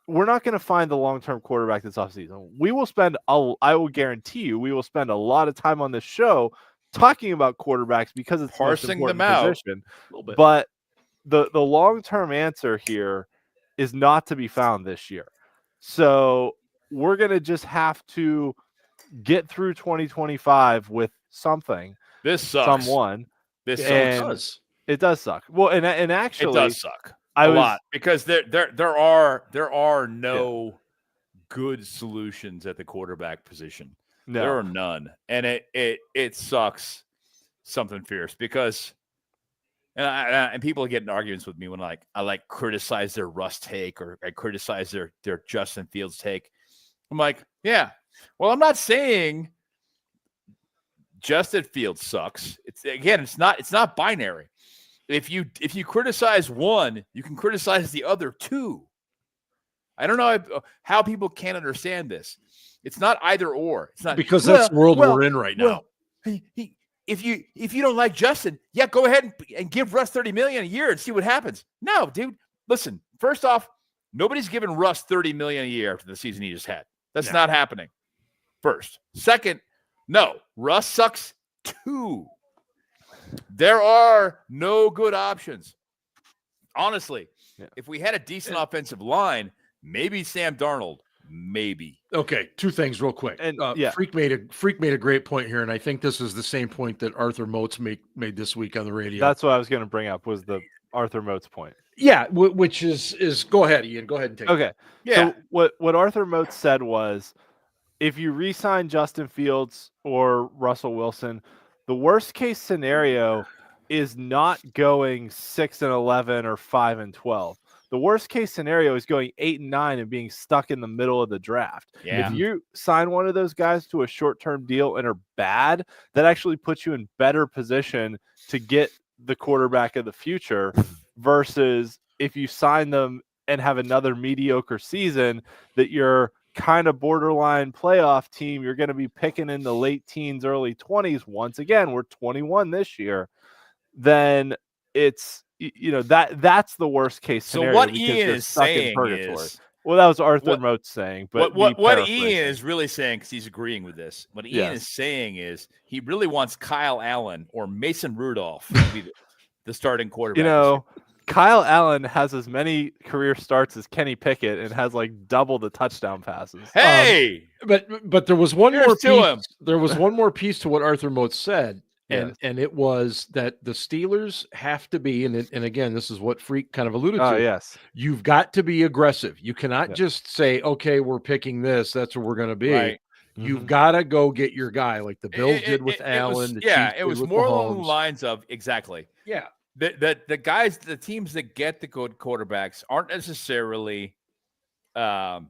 we're not going to find the long-term quarterback this offseason. I will guarantee you, we will spend a lot of time on this show talking about quarterbacks because it's
parsing
the most
them out
position. A little bit. But the long-term answer here is not to be found this year. So we're going to just have to get through 2025 with something.
This sucks.
Someone.
This sucks.
It does suck. Well, and actually,
it does suck. A lot, because there are no good solutions at the quarterback position.
No.
There are none, and it sucks something fierce because, and people get in arguments with me when I criticize their Russ take or I criticize their Justin Fields take. I'm like, yeah, well, I'm not saying Justin Fields sucks. It's not binary. If you criticize one, you can criticize the other two. I don't know how people can't understand this. It's not either or. It's not
because that's the world we're in right now.
If you don't like Justin, yeah, go ahead and give Russ $30 million a year and see what happens. No, dude. Listen, first off, nobody's giving Russ $30 million a year after the season he just had. That's not happening. First. Second, no, Russ sucks too. There are no good options. Honestly, if we had a decent offensive line, maybe Sam Darnold, maybe.
Okay, two things real quick.
And
Freak made a great point here, and I think this is the same point that Arthur Moats made this week on the radio.
That's what I was going to bring up, was the Arthur Moats point.
Yeah, which is go ahead, Ian. Go ahead and take it.
Okay.
Yeah.
So what Arthur Moats said was, if you re-sign Justin Fields or Russell Wilson, the worst case scenario is not going 6-11 or 5-12. The worst case scenario is going 8-9 and being stuck in the middle of the draft.
Yeah.
If you sign one of those guys to a short-term deal and are bad, that actually puts you in better position to get the quarterback of the future, versus if you sign them and have another mediocre season that you're kind of borderline playoff team, you're going to be picking in the late teens, early 20s. Once again, we're 21 this year. Then it's, that's the worst case scenario.
So what Ian is saying is,
well, that was Arthur Moats saying, but
what Ian is really saying, because he's agreeing with this, what Ian is saying is he really wants Kyle Allen or Mason Rudolph to be the starting quarterback.
Kyle Allen has as many career starts as Kenny Pickett and has like double the touchdown passes.
Hey,
but there was one more piece. There was one more piece to what Arthur Moats said, and it was that the Steelers have to be, and again, this is what Freak kind of alluded to.
Yes,
you've got to be aggressive. You cannot just say, "Okay, we're picking this. That's where we're going to be."
Right.
You've got to go get your guy, like the Bills did with Allen.
It was more along the lines of exactly.
Yeah.
The guys, the teams that get the good quarterbacks aren't necessarily, they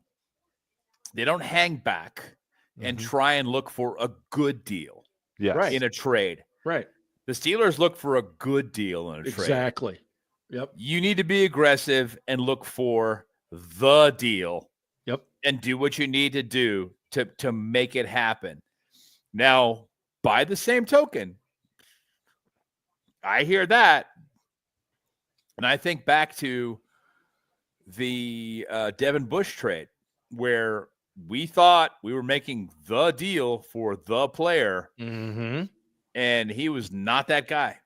don't hang back and try and look for a good deal in a trade.
Right.
The Steelers look for a good deal in a trade.
Exactly. Yep.
You need to be aggressive and look for the deal.
Yep.
And do what you need to do to make it happen. Now, by the same token, I hear that, and I think back to the Devin Bush trade, where we thought we were making the deal for the player, and he was not that guy.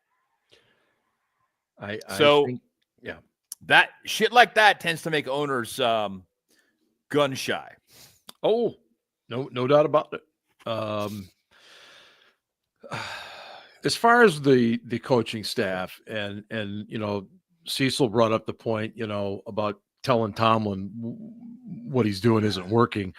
I think,
that shit like that tends to make owners gun shy.
Oh, no doubt about it. As far as the coaching staff and Cecil brought up the point, about telling Tomlin what he's doing isn't working.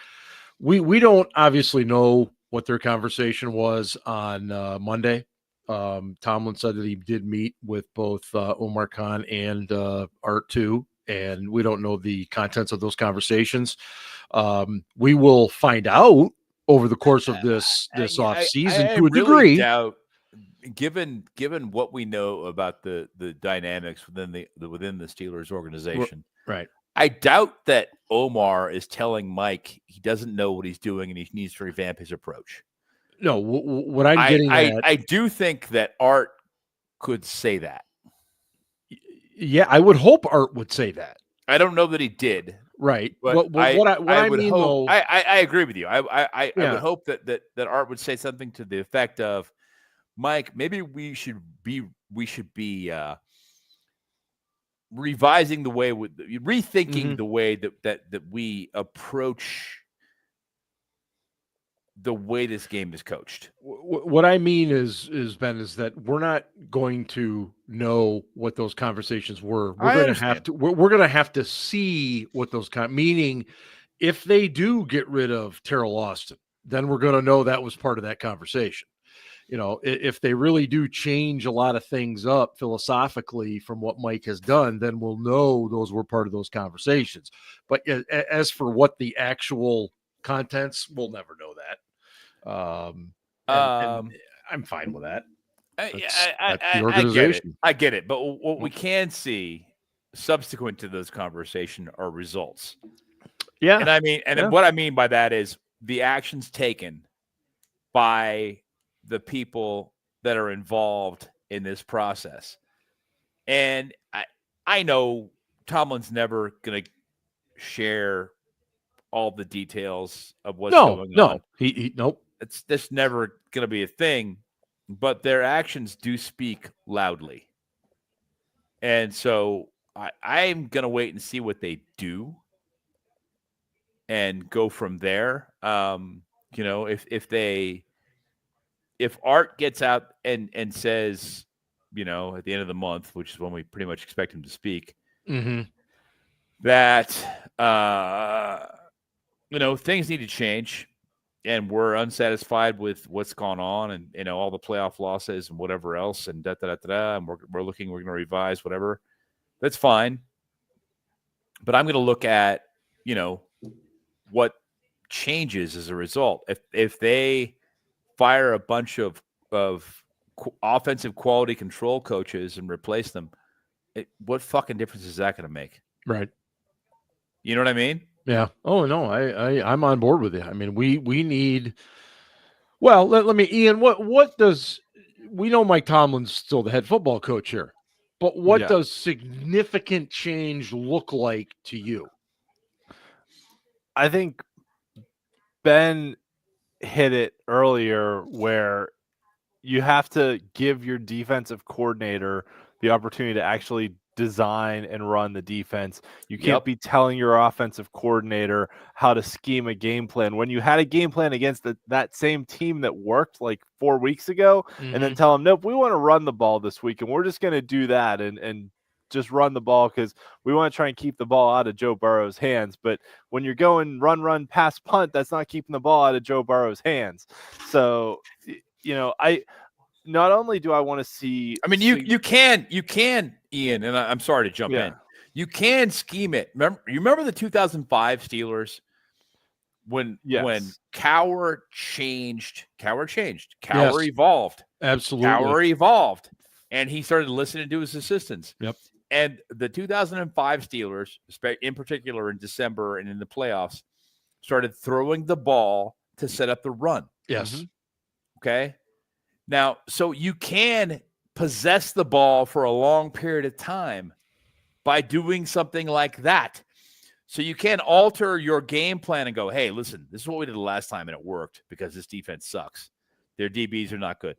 We don't obviously know what their conversation was on Monday. Tomlin said that he did meet with both Omar Khan and Art too, and we don't know the contents of those conversations. We will find out over the course of this off season to a degree.
Doubt, given what we know about the dynamics within the Steelers organization,
right?
I doubt that Omar is telling Mike he doesn't know what he's doing and he needs to revamp his approach.
No, what I'm getting at,
I do think that Art could say that.
Yeah, I would hope Art would say that.
I don't know that he did.
Right.
But
what I mean,
hope,
though,
I agree with you. I would hope that Art would say something to the effect of, Mike, maybe we should be revising the way, rethinking the way that we approach the way this game is coached.
What I mean is Ben, is that we're not going to know what those conversations were. We're going to have to see what those meaning if they do get rid of Terrell Austin, then we're going to know that was part of that conversation. If they really do change a lot of things up philosophically from what Mike has done, then we'll know those were part of those conversations. But as for what the actual contents, we'll never know that. And I'm fine with that. That's the organization.
I get it. But what we can see subsequent to those conversations are results.
Yeah.
And I mean, what I mean by that is the actions taken by the people that are involved in this process. And I know Tomlin's never going to share all the details of what's going on.
Nope.
It's just never going to be a thing, but their actions do speak loudly. And so I'm going to wait and see what they do and go from there. If Art gets out and says, at the end of the month, which is when we pretty much expect him to speak, that, things need to change and we're unsatisfied with what's gone on and, all the playoff losses and whatever else and and we're going to revise whatever. That's fine. But I'm going to look at, what changes as a result. If they fire a bunch of offensive quality control coaches and replace them, what fucking difference is that going to make?
Right.
You know what I mean?
Yeah. Oh no, I'm on board with you. I mean, we need. Well, let me, Ian. What does we know? Mike Tomlin's still the head football coach here, but what does significant change look like to you?
I think Ben hit it earlier where you have to give your defensive coordinator the opportunity to actually design and run the defense. You can't be telling your offensive coordinator how to scheme a game plan when you had a game plan against that same team that worked like 4 weeks ago, and then tell them, nope, we want to run the ball this week and we're just going to do that and just run the ball because we want to try and keep the ball out of Joe Burrow's hands. But when you're going run, pass, punt, that's not keeping the ball out of Joe Burrow's hands. So, I not only do I want to see. I mean,
you can, Ian, and I'm sorry to jump in. You can scheme it. Remember the 2005 Steelers when Cowher changed. Cowher evolved.
Absolutely.
Cowher evolved, and he started listening to his assistants.
Yep.
And the 2005 Steelers, in particular in December and in the playoffs, started throwing the ball to set up the run.
Yes.
Okay. Now, so you can possess the ball for a long period of time by doing something like that. So you can alter your game plan and go, hey, listen, this is what we did the last time and it worked because this defense sucks. Their DBs are not good.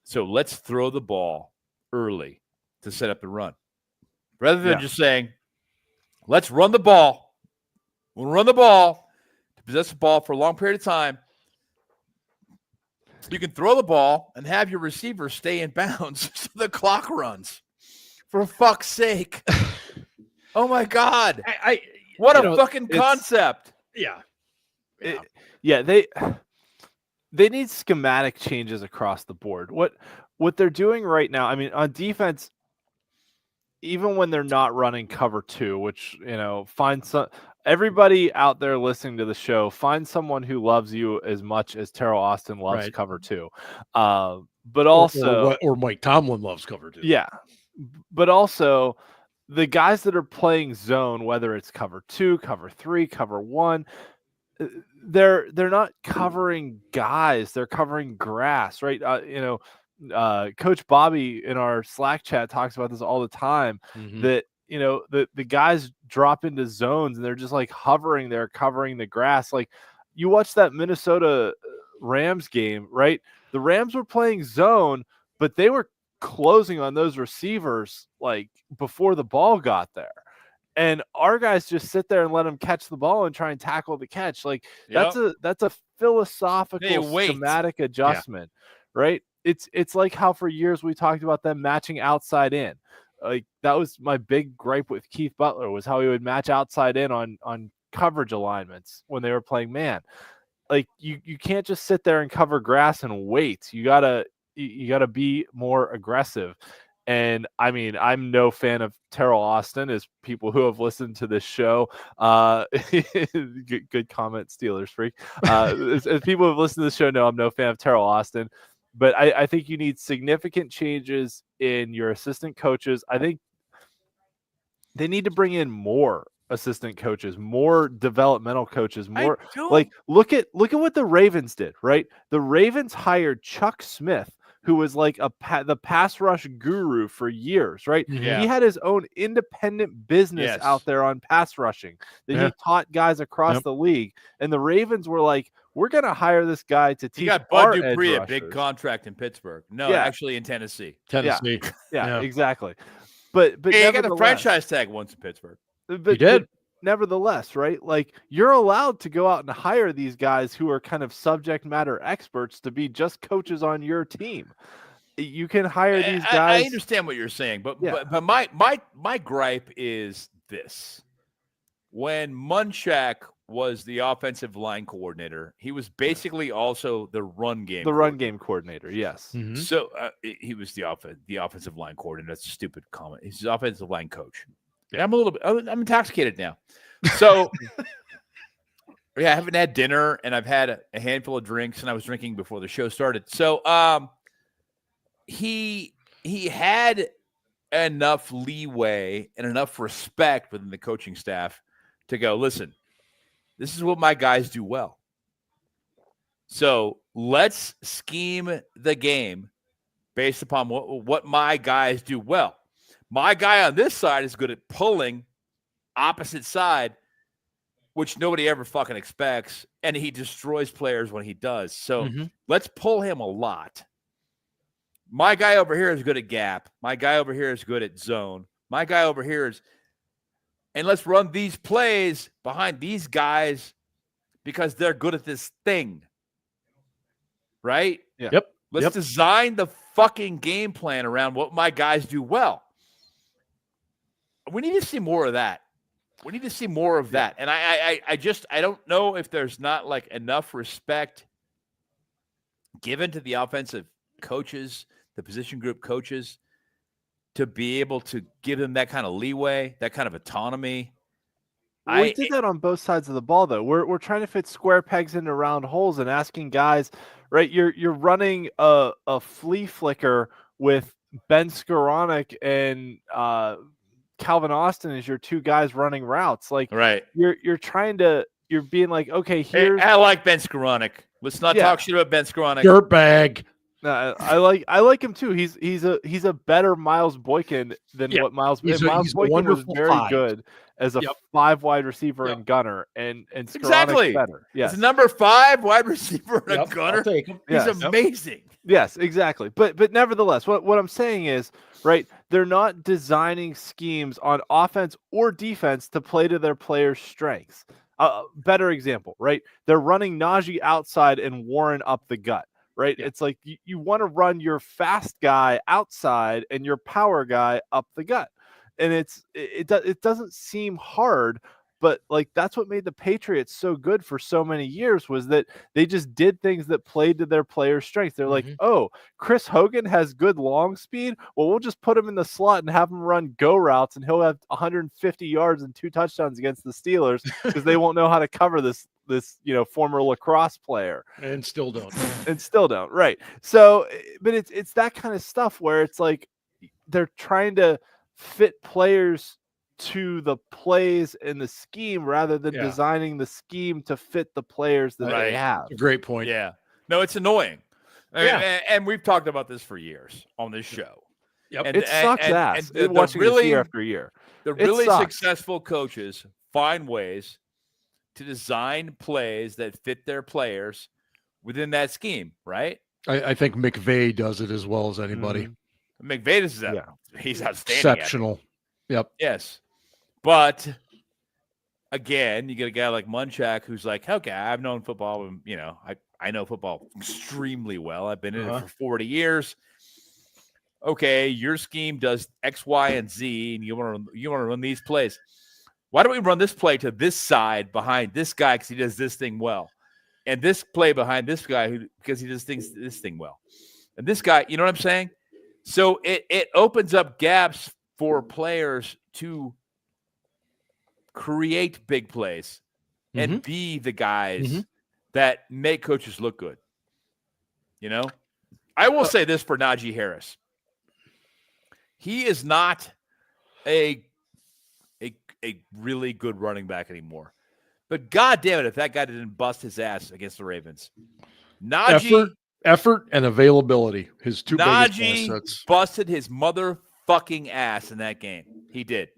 So let's throw the ball early to set up the run. Rather than just saying, let's run the ball. We'll run the ball to possess the ball for a long period of time. You can throw the ball and have your receiver stay in bounds so the clock runs. For fuck's sake. Oh, my God. What a fucking concept.
Yeah. They need schematic changes across the board. What they're doing right now, I mean, on defense, even when they're not running cover 2, which, find some. Everybody out there listening to the show, find someone who loves you as much as Terrell Austin loves cover 2. But also,
or Mike Tomlin loves cover 2.
Yeah. But also the guys that are playing zone, whether it's cover 2, cover 3, cover 1, they're not covering guys, they're covering grass, right? Coach Bobby in our Slack chat talks about this all the time, that the guys drop into zones and they're just like hovering there, covering the grass. Like you watch that Minnesota Rams game, right? The Rams were playing zone, but they were closing on those receivers like before the ball got there. And our guys just sit there and let them catch the ball and try and tackle the catch. Like that's a philosophical schematic adjustment, right? It's like how for years we talked about them matching outside in. Like that was my big gripe with Keith Butler, was how he would match outside in on coverage alignments when they were playing man. Like you can't just sit there and cover grass and wait. You gotta be more aggressive. And I mean, I'm no fan of Terrell Austin, as people who have listened to this show. Good comment, Steelers freak. As people who have listened to the show know, I'm no fan of Terrell Austin. But I think you need significant changes in your assistant coaches. I think they need to bring in more assistant coaches, more developmental coaches, more
don't-
like look at what the Ravens did, right? The Ravens hired Chuck Smith, who was like the pass rush guru for years, right?
Yeah.
He had his own independent business
Yes.
out there on pass rushing that he taught guys across the league. And the Ravens were like, we're going to hire this guy to teach.
He got
our
Bud Dupree
edge
a big
rushers.
contract in Pittsburgh. No, actually in Tennessee.
Tennessee.
Yeah, exactly. But
Hey, he got the franchise tag once in Pittsburgh.
But,
He did.
But nevertheless, right? Like you're allowed to go out and hire these guys who are kind of subject matter experts to be just coaches on your team. You can hire these guys.
I understand what you're saying, but
Yeah.
but my gripe is this: when Munchak was the offensive line coordinator, he was basically also the run game.
Game coordinator, yes.
Mhm.
So he was the offensive line coordinator. That's a stupid comment. He's the offensive line coach. Yeah, I'm intoxicated now. So I haven't had dinner and I've had a handful of drinks and I was drinking before the show started. So he had enough leeway and enough respect within the coaching staff to go, listen, this is what my guys do well. So let's scheme the game based upon what my guys do well. My guy on this side is good at pulling opposite side, which nobody ever fucking expects, and he destroys players when he does. So let's pull him a lot. My guy over here is good at gap. My guy over here is good at zone. My guy over here is, and let's run these plays behind these guys because they're good at this thing. Right?
Yeah.
Yep.
Let's design the fucking game plan around what my guys do well. We need to see more of that. We need to see more of that. And I don't know if there's not like enough respect given to the offensive coaches, the position group coaches, to be able to give them that kind of leeway, that kind of autonomy.
We did that on both sides of the ball, though. We're trying to fit square pegs into round holes and asking guys, right? You're running a flea flicker with Ben Skoranek and Calvin Austin as your two guys running routes. Like,
right.
You're being like, okay, here's.
Hey, I like Ben Skoranek. Let's not talk shit about Ben Skoranek.
Dirtbag.
No, I like him too. He's a better Miles Boykin than what Miles Boykin was very good as a 5 wide receiver and gunner, and
exactly
better. Yes,
he's a number 5 wide receiver and a gunner.
I'll take him.
He's amazing.
Yes, exactly. But nevertheless, what I'm saying is, right, they're not designing schemes on offense or defense to play to their players' strengths. Better example, right? They're running Najee outside and Warren up the gut. Right. Yeah. It's like you want to run your fast guy outside and your power guy up the gut. And it doesn't seem hard, but like that's what made the Patriots so good for so many years was that they just did things that played to their players' strengths. They're like, oh, Chris Hogan has good long speed. Well, we'll just put him in the slot and have him run go routes and he'll have 150 yards and 2 touchdowns against the Steelers because they won't know how to cover this former lacrosse player
and still don't
right. So but it's that kind of stuff where it's like they're trying to fit players to the plays and the scheme rather than designing the scheme to fit the players that they have.
Great point.
No, it's annoying. And we've talked about this for years on this show.
And it sucks ass watching this year after year.
The really successful coaches find ways to design plays that fit their players within that scheme, right?
I think McVay does it as well as anybody.
McVay does that. He's outstanding.
Exceptional. Yep.
Yes. But again, you get a guy like Munchak who's like, okay, I've known football, and I know football extremely well. I've been in it for 40 years. Okay, your scheme does X, Y, and Z, and you want to run these plays. Why don't we run this play to this side behind this guy because he does this thing well, and this play behind this guy because he does this thing well, and this guy, you know what I'm saying? So it opens up gaps for players to create big plays and be the guys that make coaches look good. I will say this for Najee Harris. He is not a a really good running back anymore. But God damn it, if that guy didn't bust his ass against the Ravens.
Effort and availability, his two biggest assets.
Busted his motherfucking ass in that game. He did.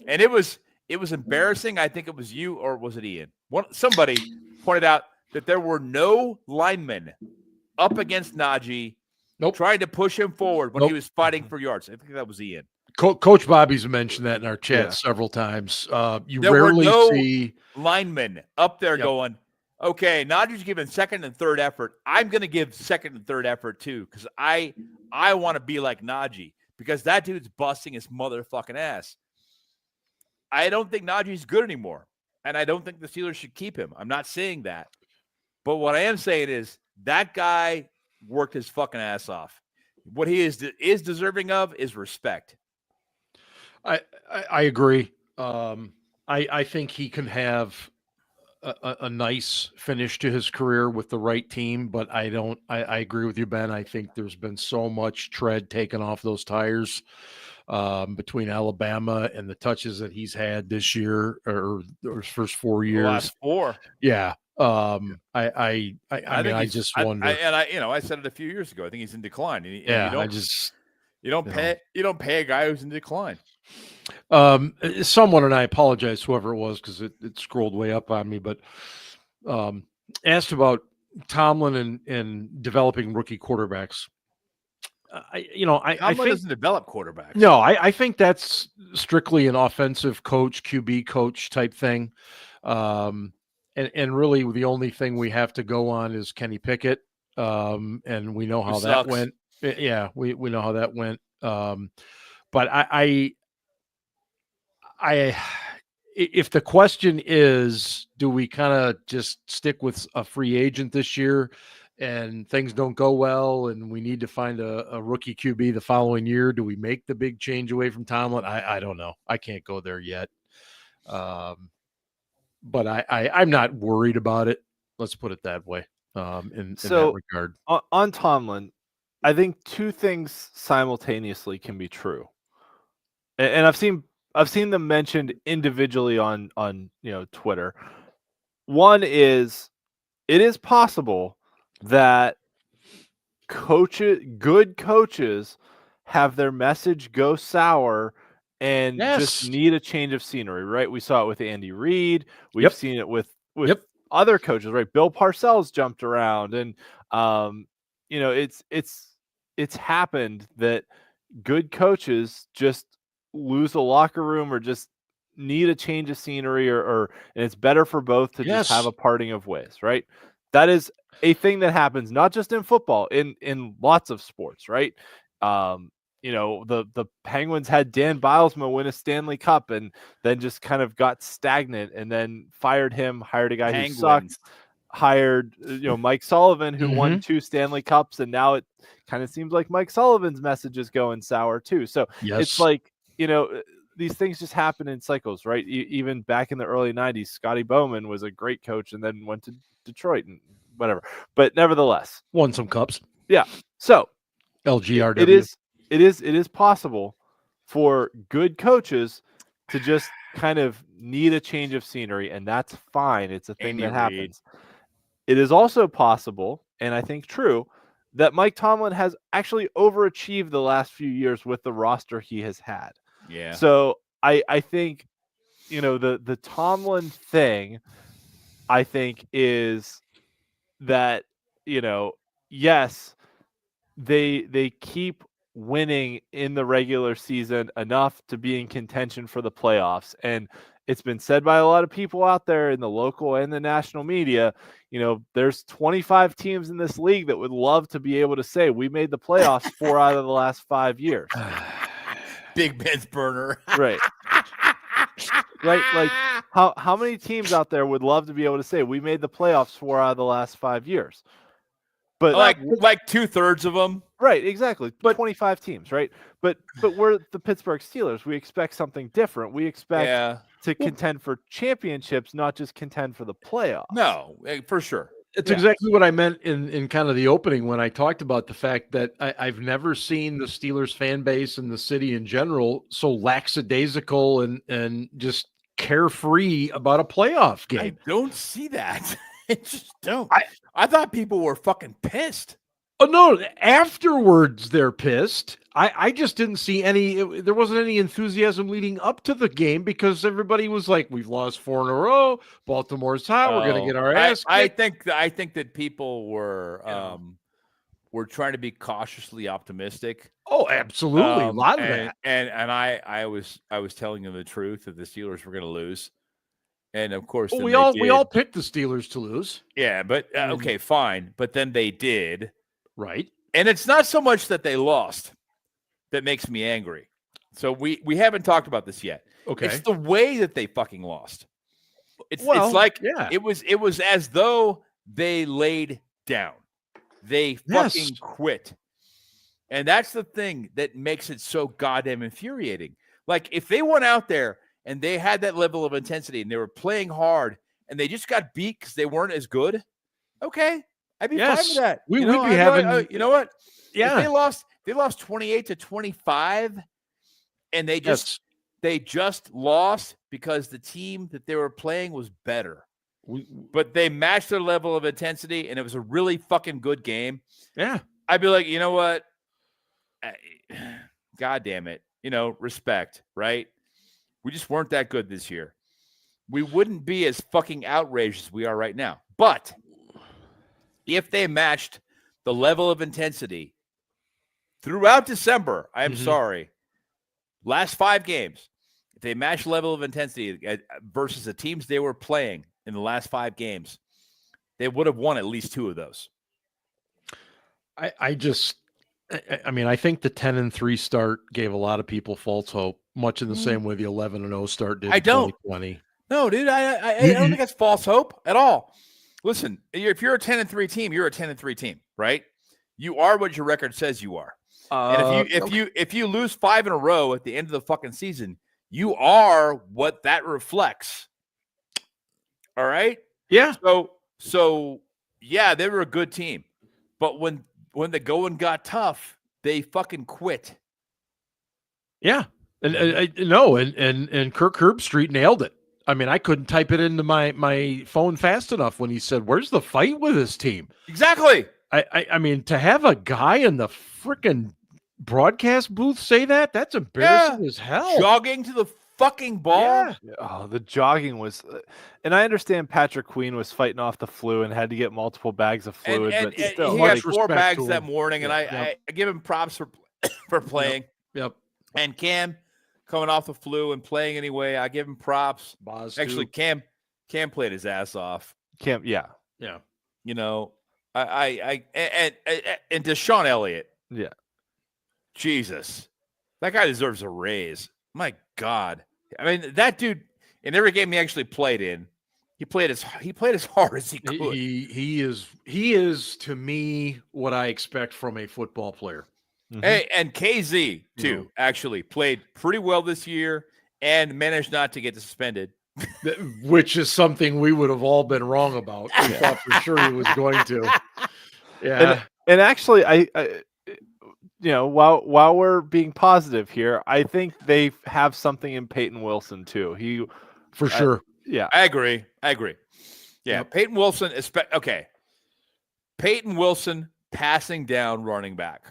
And it was embarrassing. I think it was you, or was it Ian? Somebody pointed out that there were no linemen up against Najee trying to push him forward when he was fighting for yards. I think that was Ian.
Coach Bobby's mentioned that in our chat several times. There rarely see
linemen up there going, okay, Najee's giving second and third effort. I'm going to give second and third effort too, because I want to be like Najee, because that dude's busting his motherfucking ass. I don't think Najee's good anymore, and I don't think the Steelers should keep him. I'm not saying that. But what I am saying is that guy worked his fucking ass off. What he is deserving of is respect.
I agree. I think he can have a nice finish to his career with the right team, but I agree with you, Ben. I think there's been so much tread taken off those tires between Alabama and the touches that he's had this year or his first 4 years.
The last 4.
Yeah. I just wonder.
I said it a few years ago. I think he's in decline. You don't pay a guy who's in decline.
Someone, and I apologize, whoever it was, because it scrolled way up on me, but asked about Tomlin and developing rookie quarterbacks.
Tomlin doesn't develop quarterbacks.
No, I think that's strictly an offensive coach, QB coach type thing. And really the only thing we have to go on is Kenny Pickett. And we know how that went. Yeah, we know how that went. But if the question is, do we kind of just stick with a free agent this year and things don't go well and we need to find a rookie QB the following year, do we make the big change away from Tomlin? I don't know. I can't go there yet. But I'm not worried about it. Let's put it that way. In that regard.
On Tomlin, I think two things simultaneously can be true. And I've seen them mentioned individually on Twitter. One is, it is possible that good coaches have their message go sour and just need a change of scenery, right? We saw it with Andy Reid. We've seen it with other coaches, right? Bill Parcells jumped around, and it's happened that good coaches just lose a locker room or just need a change of scenery, and it's better for both to just have a parting of ways, right? That is a thing that happens not just in football, in lots of sports, right? The Penguins had Dan Bilesma win a Stanley Cup and then just kind of got stagnant and then fired him, hired a guy who sucked, hired Mike Sullivan, who won 2 Stanley Cups, and now it kind of seems like Mike Sullivan's message is going sour too. So it's like, these things just happen in cycles, right? Even back in the early 90s, Scotty Bowman was a great coach and then went to Detroit and whatever. But nevertheless,
won some cups.
Yeah. So
LGRW.
It is possible for good coaches to just kind of need a change of scenery, and that's fine. It's a thing that happens. It is also possible, and I think true, that Mike Tomlin has actually overachieved the last few years with the roster he has had.
Yeah.
So I think, the Tomlin thing, I think, is that, yes, they keep winning in the regular season enough to be in contention for the playoffs. And it's been said by a lot of people out there in the local and the national media, there's 25 teams in this league that would love to be able to say we made the playoffs 4 out of the last 5 years.
Big Ben's burner.
Right. Right. Like how many teams out there would love to be able to say we made the playoffs 4 out of the last 5 years? But
like 2/3 of them.
Right, exactly. But 25 teams, right? But we're the Pittsburgh Steelers. We expect something different. We expect to contend for championships, not just contend for the playoffs.
No, for sure.
It's exactly what I meant in kind of the opening when I talked about the fact that I've never seen the Steelers fan base and the city in general so lackadaisical and just carefree about a playoff game.
I don't see that. I just don't. I thought people were fucking pissed.
Oh, no, afterwards they're pissed. I just didn't see there wasn't any enthusiasm leading up to the game because everybody was like, we've lost 4 in a row. Baltimore's hot. We're going to get our ass kicked.
I think that people were trying to be cautiously optimistic.
Oh, absolutely. A lot of that.
And I was telling them the truth that the Steelers were going to lose. And of course,
we all picked the Steelers to lose.
Yeah, but okay, fine. But then they did.
Right.
And it's not so much that they lost that makes me angry. So we haven't talked about this yet.
Okay.
It's the way that they fucking lost. It's like it was as though they laid down. They fucking quit. And that's the thing that makes it so goddamn infuriating. Like if they went out there and they had that level of intensity and they were playing hard and they just got beat because they weren't as good, okay. I'd be fine with that.
We'd be having.
You know what?
Yeah.
If they lost 28-25, and they just lost because the team that they were playing was better. But they matched their level of intensity, and it was a really fucking good game.
Yeah.
I'd be like, you know what? God damn it. Respect, right? We just weren't that good this year. We wouldn't be as fucking outraged as we are right now. But if they matched the level of intensity throughout December, I'm sorry, last 5 games, if they matched level of intensity versus the teams they were playing in the last 5 games, they would have won at least 2 of those.
I think the 10-3 start gave a lot of people false hope, much in the same way the 11-0 start did.
I don't.
2020.
No, dude, I don't think that's false hope at all. Listen, if you're a 10-3 team, you're a 10-3 team, right? You are what your record says you are. And if you lose 5 in a row at the end of the fucking season, you are what that reflects. All right?
Yeah.
So yeah, they were a good team. But when the going got tough, they fucking quit.
Yeah. And Kirk Herbstreit nailed it. I mean, I couldn't type it into my phone fast enough when he said, "Where's the fight with this team?"
Exactly.
I mean, to have a guy in the freaking broadcast booth say that's embarrassing as hell.
Jogging to the fucking ball.
Yeah. Oh, the jogging was, and I understand Patrick Queen was fighting off the flu and had to get multiple bags of fluid,
and
but still,
he had 4 bags that morning, and I give him props for playing.
Yep.
And Cam coming off the flu and playing anyway, I give him props. Actually, Cam played his ass off.
Cam, yeah.
I and Deshaun Elliott.
Yeah.
Jesus, that guy deserves a raise. My God, I mean that dude in every game he actually played in, he played as hard as he could.
He is to me what I expect from a football player.
Hey, and KZ too actually played pretty well this year and managed not to get suspended,
which is something we would have all been wrong about. We thought for sure he was going to. Yeah,
and actually, I while we're being positive here, I think they have something in Peyton Wilson too.
Sure.
Yeah,
I agree. Yeah,
Yep.
Peyton Wilson is okay. Peyton Wilson passing down running back.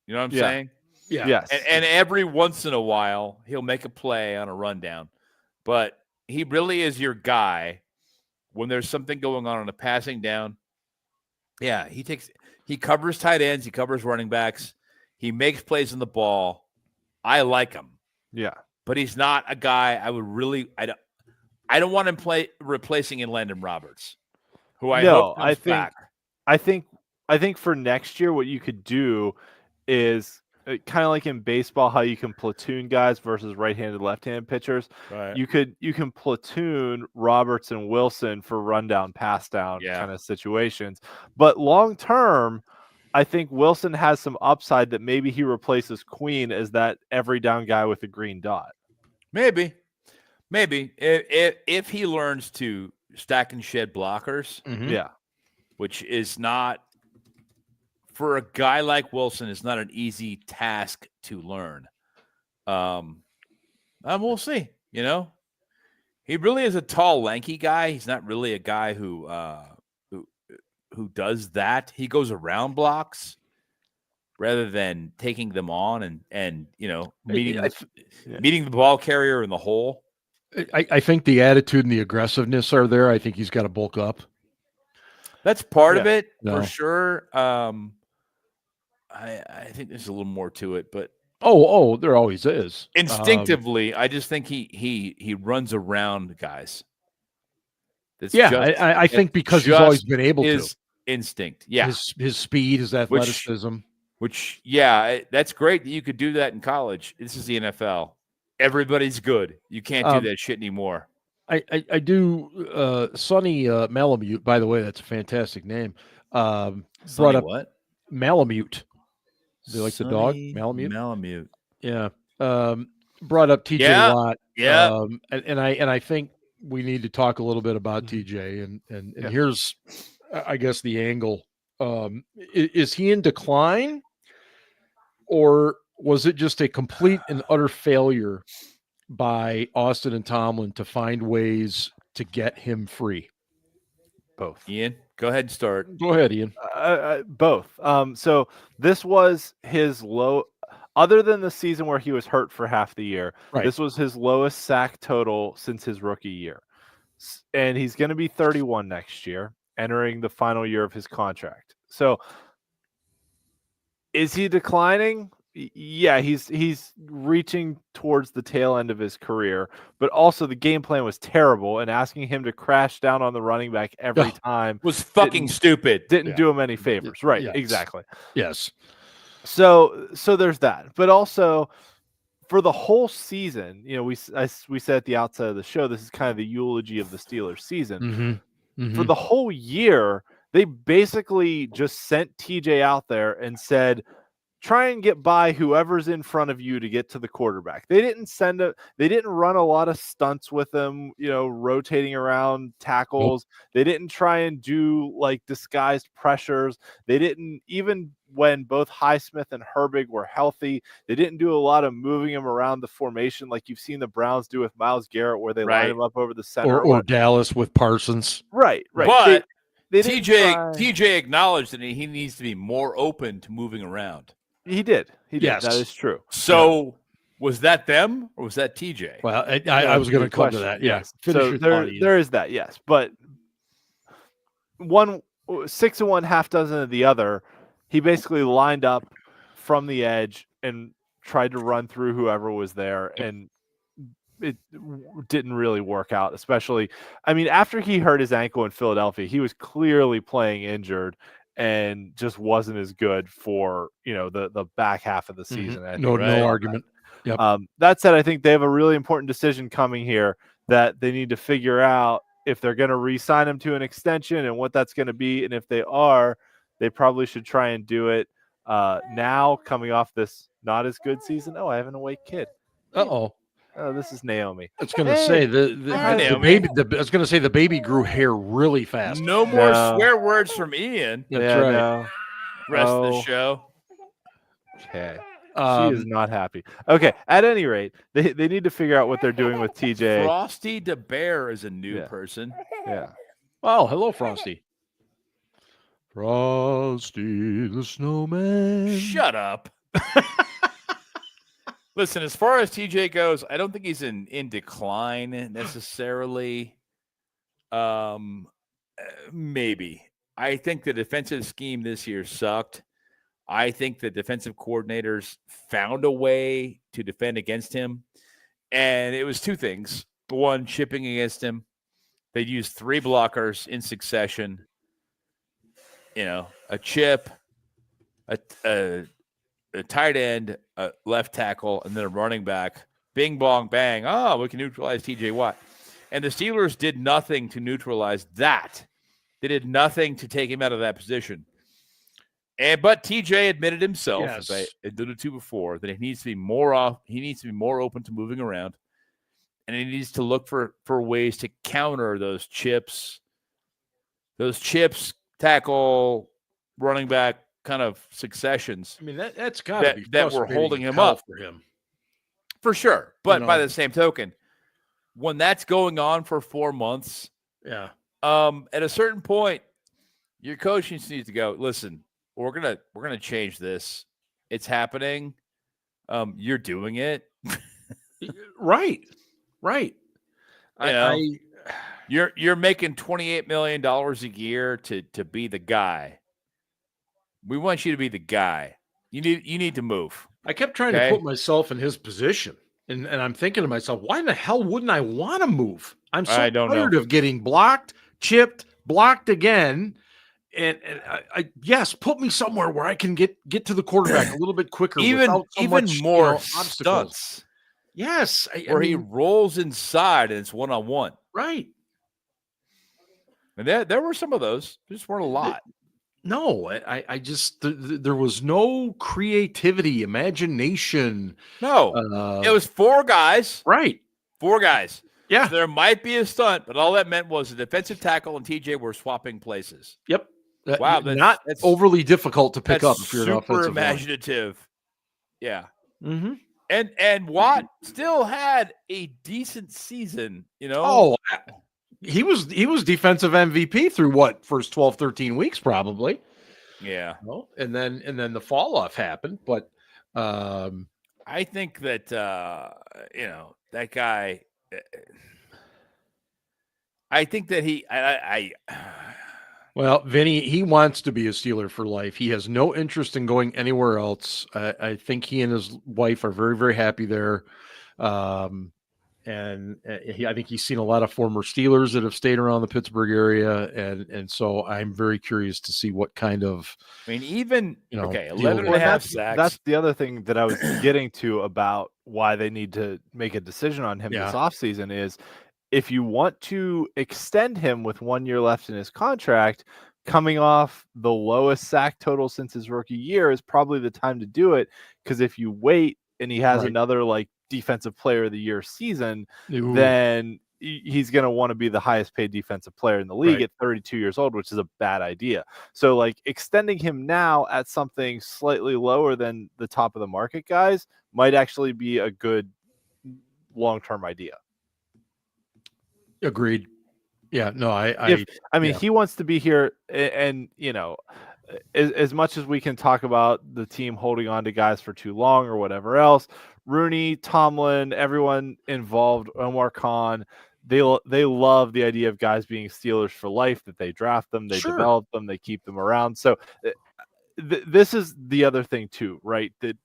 You know what I'm saying?
Yeah.
Yes.
And every once in a while, he'll make a play on a rundown. But he really is your guy when there's something going on a passing down. Yeah, he covers tight ends. He covers running backs. He makes plays on the ball. I like him.
Yeah.
But he's not a guy I would really – I don't want him replacing in Landon Roberts, who I hope comes back.
I think for next year what you could do – is kind of like in baseball, how you can platoon guys versus right-handed, left-handed pitchers.
Right.
You can platoon Roberts and Wilson for rundown, pass down kind of situations. But long term, I think Wilson has some upside that maybe he replaces Queen as that every down guy with a green dot.
Maybe if he learns to stack and shed blockers.
Yeah.
which is not, for a guy like Wilson, is not an easy task to learn. We'll see. He really is a tall, lanky guy. He's not really a guy who does that. He goes around blocks rather than taking them on and meeting the ball carrier in the hole.
I think the attitude and the aggressiveness are there. I think he's got to bulk up.
That's part of it for sure. I think there's a little more to it, but
there always is.
Instinctively, I just think he runs around guys.
I think because he's always been able to.
Instinct, yeah.
His speed, his athleticism.
Which, that's great that you could do that in college. This is the NFL. Everybody's good. You can't do that shit anymore.
I do. Sonny Malamute, by the way, that's a fantastic name. Brought up
what?
Malamute. Do you like the dog? Malamute?
Malamute.
Yeah. Brought up TJ Watt.
Yeah.
And I think we need to talk a little bit about TJ. And here's, I guess, the angle. Is he in decline? Or was it just a complete and utter failure by Austin and Tomlin to find ways to get him free?
Both.
Ian, go ahead and start.
Go ahead, Ian.
Both. So this was his low, other than the season where he was hurt for half the year. Right. This was his lowest sack total since his rookie year. And he's going to be 31 next year, entering the final year of his contract. So is he declining? Yeah, he's reaching towards the tail end of his career, but also the game plan was terrible, and asking him to crash down on the running back every time
was fucking stupid.
Didn't do him any favors. Right, yes. Exactly.
Yes.
So there's that. But also for the whole season, we said at the outset of the show, this is kind of the eulogy of the Steelers season.
Mm-hmm. Mm-hmm.
For the whole year, they basically just sent TJ out there and said, try and get by whoever's in front of you to get to the quarterback. They didn't run a lot of stunts with him, rotating around tackles. Nope. They didn't try and do like disguised pressures. They didn't, even when both Highsmith and Herbig were healthy, they didn't do a lot of moving him around the formation like you've seen the Browns do with Myles Garrett, where they line him up over the center.
Or Dallas with Parsons.
Right.
But TJ acknowledged that he needs to be more open to moving around.
He did.
Yes.
That is true.
So was that them or was that TJ?
Well, I was going to come to that. Yes.
So there is that. Yes. But 6 of one, half dozen of the other, he basically lined up from the edge and tried to run through whoever was there. And it didn't really work out, especially, after he hurt his ankle in Philadelphia, he was clearly playing injured and just wasn't as good for, the back half of the season.
Mm-hmm. No argument. Yep.
That said, I think they have a really important decision coming here that they need to figure out if they're going to re-sign him to an extension and what that's going to be. And if they are, they probably should try and do it now, coming off this not as good season. Oh, I have an awake kid.
Uh-oh.
Oh, this is Naomi.
I was going to say the baby. I was going to say the baby grew hair really fast.
No more swear words from Ian.
That's right.
No.
Rest of the show.
Okay. She is not happy. Okay. At any rate, they need to figure out what they're doing with TJ.
Frosty the Bear is a new person.
Yeah.
Oh, hello, Frosty. Frosty the Snowman.
Shut up. Listen, as far as TJ goes, I don't think he's in decline necessarily. Maybe. I think the defensive scheme this year sucked. I think the defensive coordinators found a way to defend against him. And it was two things. One, chipping against him. They used 3 blockers in succession. A chip, a tight end, a left tackle, and then a running back. Bing, bong, bang. Oh, we can neutralize TJ Watt. And the Steelers did nothing to neutralize that. They did nothing to take him out of that position. But TJ admitted himself, as I alluded to before, that he needs to be more open to moving around. And he needs to look for ways to counter those chips. Those chips tackle, running back kind of successions.
I mean, that's got to be
that were holding him up
for him.
For sure. But by the same token, when that's going on for 4 months,
at
a certain point, your coach needs to go, listen, we're gonna change this. It's happening. You're doing it.
Right.
You're making $28 million a year to be the guy. We want you to be the guy. You need to move.
I kept trying to put myself in his position, and I'm thinking to myself, why in the hell wouldn't I want to move? I'm so tired of getting blocked, chipped, blocked again. And I yes, put me somewhere where I can get to the quarterback a little bit quicker,
even
much,
more
obstacles.
stunts.
Yes,
he rolls inside and it's 1-on-1.
Right.
And there were some of those. There just weren't a lot.
No, I just there was no creativity, imagination.
No, it was 4 guys.
Right.
4 guys.
Yeah.
So there might be a stunt, but all that meant was the defensive tackle and TJ were swapping places.
Yep.
Wow,
that's overly difficult to pick up if you're an offensive
super imaginative. Line. Yeah.
Mm-hmm.
And Watt still had a decent season,
Oh, he was defensive MVP through first 12, 13 weeks probably.
Yeah.
And then the fall off happened, but
I think that that guy. I think that
well, Vinny, he wants to be a Steeler for life. He has no interest in going anywhere else. I think he and his wife are very, very happy there. And I think he's seen a lot of former Steelers that have stayed around the Pittsburgh area. And so I'm very curious to see what kind of,
11 and a half sacks.
That's the other thing that I was getting to about why they need to make a decision on him this offseason is if you want to extend him with 1 year left in his contract, coming off the lowest sack total since his rookie year is probably the time to do it. Because if you wait and he has another defensive player of the year season, then he's going to want to be the highest paid defensive player in the league at 32 years old, which is a bad idea. So extending him now at something slightly lower than the top of the market guys might actually be a good long-term idea.
Agreed. Yeah, no,
he wants to be here, and as much as we can talk about the team holding on to guys for too long or whatever else, Rooney, Tomlin, everyone involved, Omar Khan, they love the idea of guys being Steelers for life, that they draft them, they develop them, they keep them around. So this is the other thing too, right? That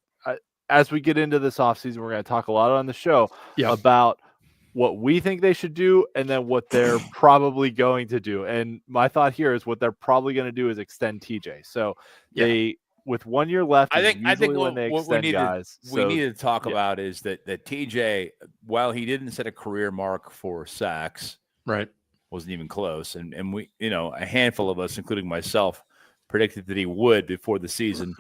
as we get into this offseason, we're going to talk a lot on the show about what we think they should do and then what they're probably going to do. And my thought here is what they're probably going to do is extend TJ. So they, with 1 year left,
I think
when they extend guys.
We need to talk about is that TJ, while he didn't set a career mark for sacks, wasn't even close. And we, a handful of us, including myself, predicted that he would before the season.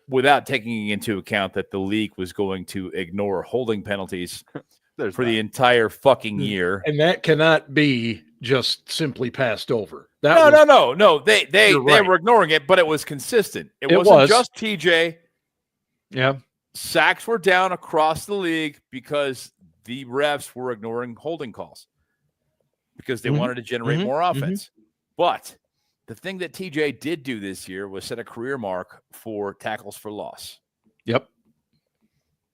Without taking into account that the league was going to ignore holding penalties for the entire fucking year.
And that cannot be just simply passed over.
No. They were ignoring it, but it was consistent. It wasn't just TJ.
Yeah.
Sacks were down across the league because the refs were ignoring holding calls because they wanted to generate more offense. But the thing that TJ did do this year was set a career mark for tackles for loss.
Yep.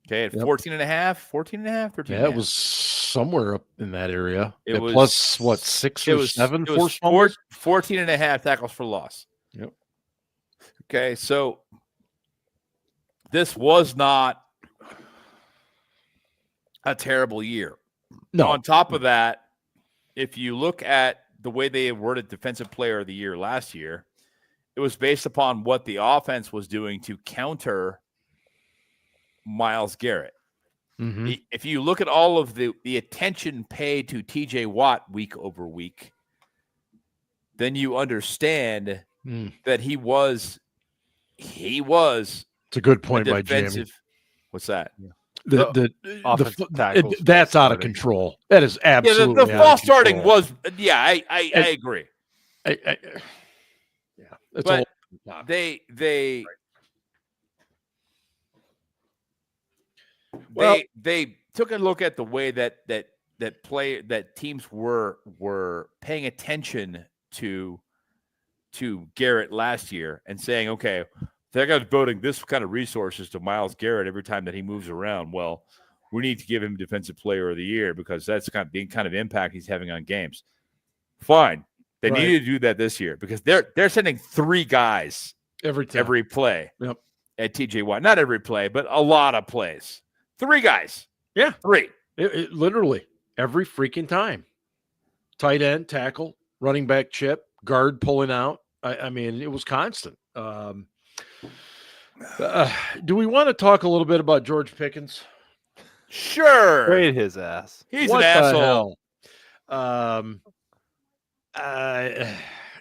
Okay, at 14 and a half, 13
Yeah, it was somewhere up in that area.
It was
plus what, 6 or 7 forced fumbles?
14 and a half tackles for loss.
Yep.
Okay, so this was not a terrible year.
No.
On top of that, if you look at the way they awarded Defensive Player of the Year last year, it was based upon what the offense was doing to counter Myles Garrett.
Mm-hmm.
If you look at all of the attention paid to TJ Watt week over week, then you understand that he was
it's a good point by Jamie.
What's that?
Yeah.
That's out of control. That is absolutely
the false starting was. Yeah, I agree. But they took a look at the way that teams were paying attention to Garrett last year and saying, okay, they're going to devoting this kind of resources to Myles Garrett every time that he moves around. Well, we need to give him Defensive Player of the Year because that's the kind of impact he's having on games. Fine. They needed to do that this year because they're sending 3 guys every play at TJ Watt. Not every play, but a lot of plays. 3 guys.
Yeah.
3.
It literally every freaking time. Tight end, tackle, running back chip, guard pulling out. I mean, it was constant. Do we want to talk a little bit about George Pickens?
Sure.
Trade his ass.
He's an asshole.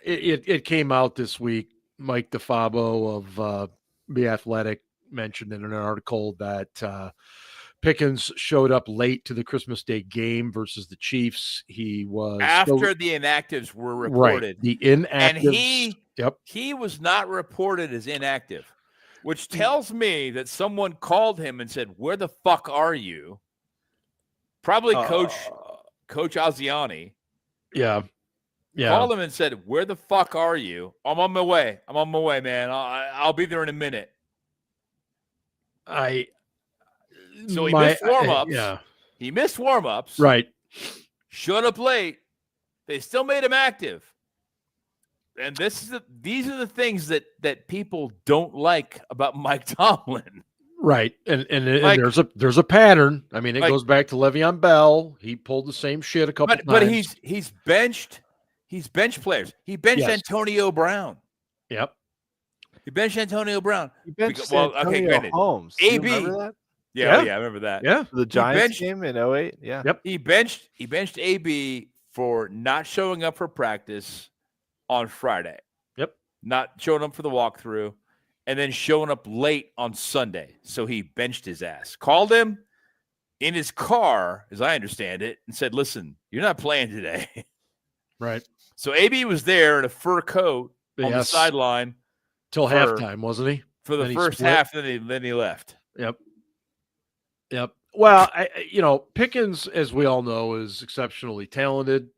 It came out this week. Mike DeFabo of The Athletic mentioned in an article that Pickens showed up late to the Christmas Day game versus the Chiefs. He was
after the inactives were reported.
Right, the inactives.
And he was not reported as inactive, which tells me that someone called him and said, "Where the fuck are you?" Probably Coach Aziani.
Yeah.
Called him and said, "Where the fuck are you?" I'm on my way, man. I'll be there in a minute. So he missed warm-ups. He missed warm-ups.
Right.
Showed up late. They still made him active. And these are the things that people don't like about Mike Tomlin.
Right. And there's a pattern. I mean, it goes back to Le'Veon Bell. He pulled the same shit a couple times.
But he's benched players. He benched Antonio Brown.
Yep.
He benched Antonio Brown.
He benched Antonio Holmes.
AB.
Remember that?
Yeah, I remember that.
Yeah.
The Giants game in 2008. Yeah.
Yep.
He benched AB for not showing up for practice on Friday.
Yep.
Not showing up for the walkthrough, and then showing up late on Sunday. So he benched his ass. Called him in his car, as I understand it, and said, "Listen, you're not playing today."
Right.
So AB was there in a fur coat on the sideline
till halftime, wasn't he?
For the first half, then he left.
Yep. Well, Pickens, as we all know, is exceptionally talented.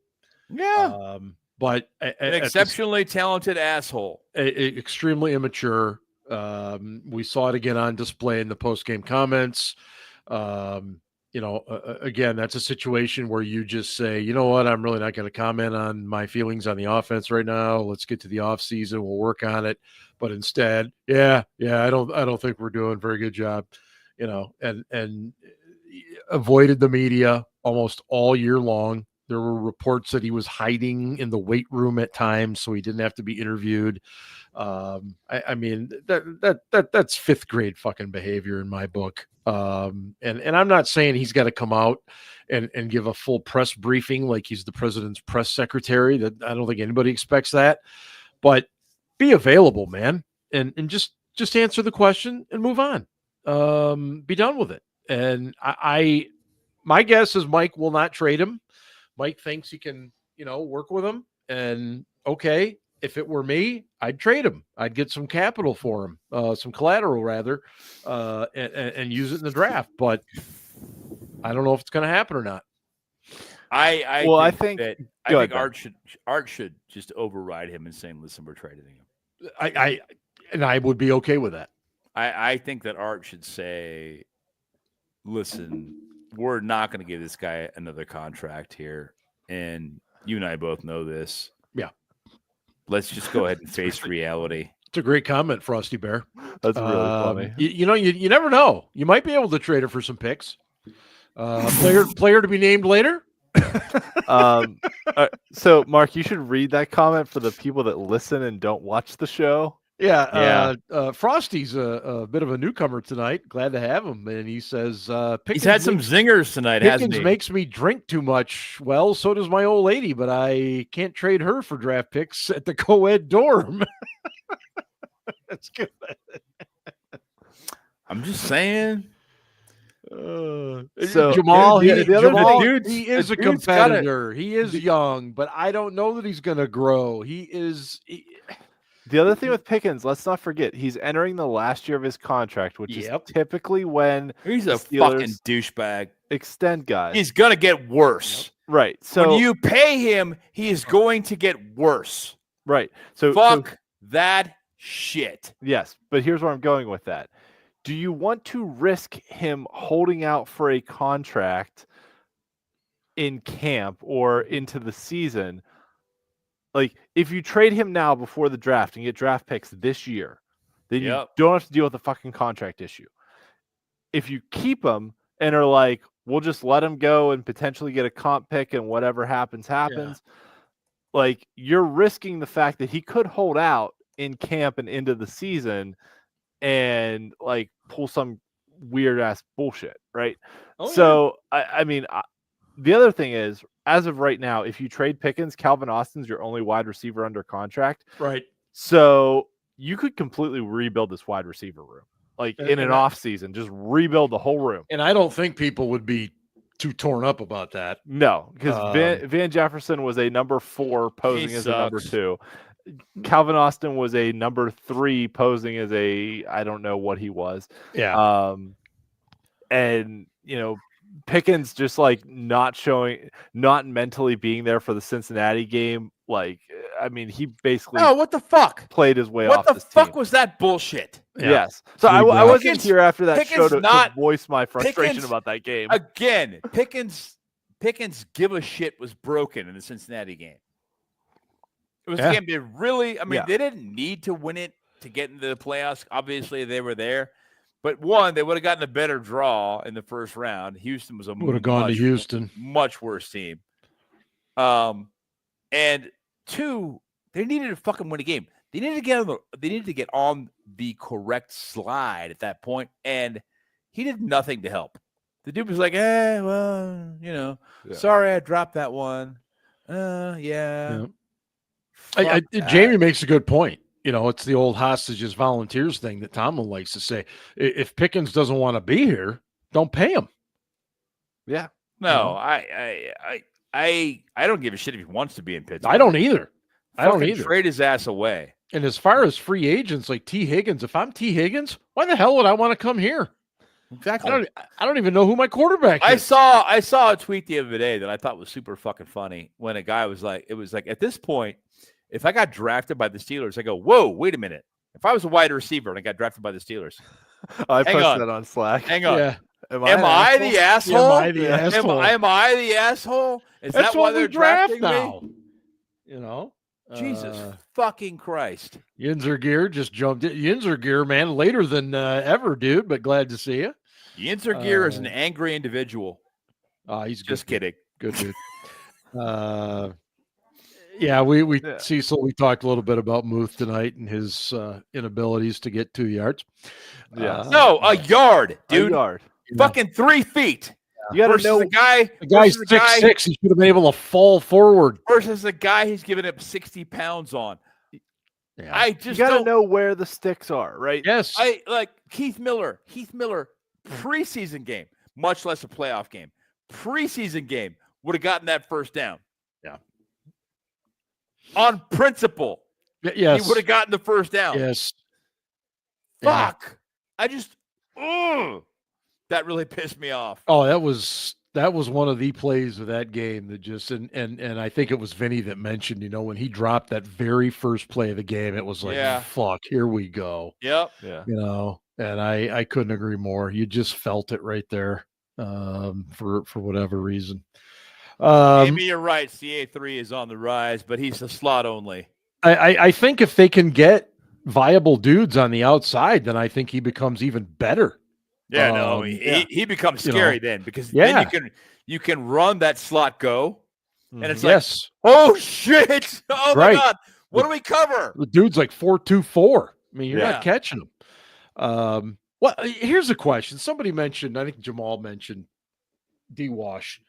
Yeah.
But
an exceptionally talented asshole.
Extremely immature. We saw it again on display in the post-game comments. Again, that's a situation where you just say, you know what, I'm really not going to comment on my feelings on the offense right now. Let's get to the offseason. We'll work on it. But instead, I don't think we're doing a very good job, and avoided the media almost all year long. There were reports that he was hiding in the weight room at times so he didn't have to be interviewed. I mean, that's fifth grade fucking behavior in my book. And I'm not saying he's got to come out and give a full press briefing like he's the president's press secretary. That I don't think anybody expects that. But be available, man, and just answer the question and move on. Be done with it. And my guess is Mike will not trade him. Mike thinks he can, work with him. And okay, if it were me, I'd trade him. I'd get some capital for him, some collateral rather, and use it in the draft. But I don't know if it's going to happen or not.
I think Art should just override him and saying, "Listen, we're trading him."
I would be okay with that.
I think that Art should say, "Listen, we're not going to give this guy another contract here, and you and I both know this.
Yeah,
let's just go ahead and face reality."
It's a great comment, Frosty Bear.
That's really funny.
You never know. You might be able to trade her for some picks. Player to be named later.
So, Mark, you should read that comment for the people that listen and don't watch the show.
Yeah. Frosty's a bit of a newcomer tonight. Glad to have him. And he says,
he's had some zingers tonight, hasn't he?
Pickens makes me drink too much. Well, so does my old lady, but I can't trade her for draft picks at the co-ed dorm. That's good.
I'm just saying.
So Jamal, he is a competitor. He is young, but I don't know that he's going to grow.
The other thing with Pickens, let's not forget, he's entering the last year of his contract, which is typically when
he's a fucking douchebag.
Extend guys.
He's going to get worse.
Right. So
when you pay him, he is going to get worse.
Right. So
fuck that shit.
Yes. But here's where I'm going with that. Do you want to risk him holding out for a contract in camp or into the season? Like, if you trade him now before the draft and get draft picks this year, then you don't have to deal with the fucking contract issue. If you keep him and are like, we'll just let him go and potentially get a comp pick and whatever happens. Like, you're risking the fact that he could hold out in camp and into the season and like pull some weird ass bullshit, right? I mean, the other thing is, as of right now, if you trade Pickens, Calvin Austin's your only wide receiver under contract.
Right.
So you could completely rebuild this wide receiver room. Like in an off season, just rebuild the whole room.
And I don't think people would be too torn up about that.
No, because Van Jefferson was a number 4 posing as a number 2. Calvin Austin was a number 3 posing as a, I don't know what he was.
Yeah.
And, you know, Pickens just like not mentally being there for the Cincinnati game. Like, I mean, he basically
what the fuck
played his way off.
What the fuck was that bullshit?
Yeah. Yes. So I wasn't here after that show to voice my frustration about that game.
Again, Pickens give a shit was broken in the Cincinnati game. It was a game they really, I mean, they didn't need to win it to get into the playoffs. Obviously, they were there. But one, they would have gotten a better draw in the first round. Houston was
would have gone to Houston,
much worse team. And two, they needed to fucking win a game. They needed to get on the correct slide at that point, and he did nothing to help. The dude was like, well, you know, sorry I dropped that one. Jamie
makes a good point. You know, it's the old hostages volunteers thing that Tomlin likes to say. If Pickens doesn't want to be here, don't pay him.
Yeah.
No, I don't give a shit if he wants to be in Pittsburgh.
I don't either. I don't either.
Trade his ass away.
And as far as free agents like T. Higgins, if I'm T. Higgins, why the hell would I want to come here?
Exactly.
I don't even know who my quarterback is.
I saw a tweet the other day that I thought was super fucking funny when a guy was like, it was like, at this point, if I got drafted by the Steelers, I go, whoa, wait a minute. If I was a wide receiver and I got drafted by the Steelers.
I posted that on Slack.
Hang on.
Yeah.
Am I the asshole?
Am I the asshole?
Am I the asshole? Is
That's
that why they're drafting
now?
me?
You know?
Jesus fucking Christ.
Yinzer Gear just jumped in. Yinzer Gear, man, later than ever, dude, but glad to see you.
Yinzer Gear is an angry individual.
He's
just kidding.
Good dude. We Cecil, we talked a little bit about Muth tonight and his inabilities to get 2 yards.
No, a yard, dude.
A yard.
Fucking 3 feet.
You got to know
the guy's 6'6". He should have been able to fall forward.
Versus the guy he's giving up 60 pounds on.
Yeah. I just got to know where the sticks are, right?
Yes.
I like Keith Miller, preseason game, much less a playoff game. Preseason game would have gotten that first down.
Yeah.
On principle.
Yes.
He would have gotten the first down.
Yes.
Fuck. That really pissed me off.
Oh, that was one of the plays of that game that just and I think it was Vinny that mentioned, you know, when he dropped that very first play of the game, it was like, fuck, here we go.
Yep.
Yeah.
You know, and I couldn't agree more. You just felt it right there, for whatever reason.
Maybe you're right. CA3 is on the rise, but he's a slot only.
I think if they can get viable dudes on the outside, then I think he becomes even better.
Yeah, he becomes scary then, because then you can run that slot go, and it's like, oh shit, oh my god, what do we cover?
The dude's like 4.24. I mean, you're not catching him. Well, here's a question. Somebody mentioned, I think Jamal mentioned D-Wash.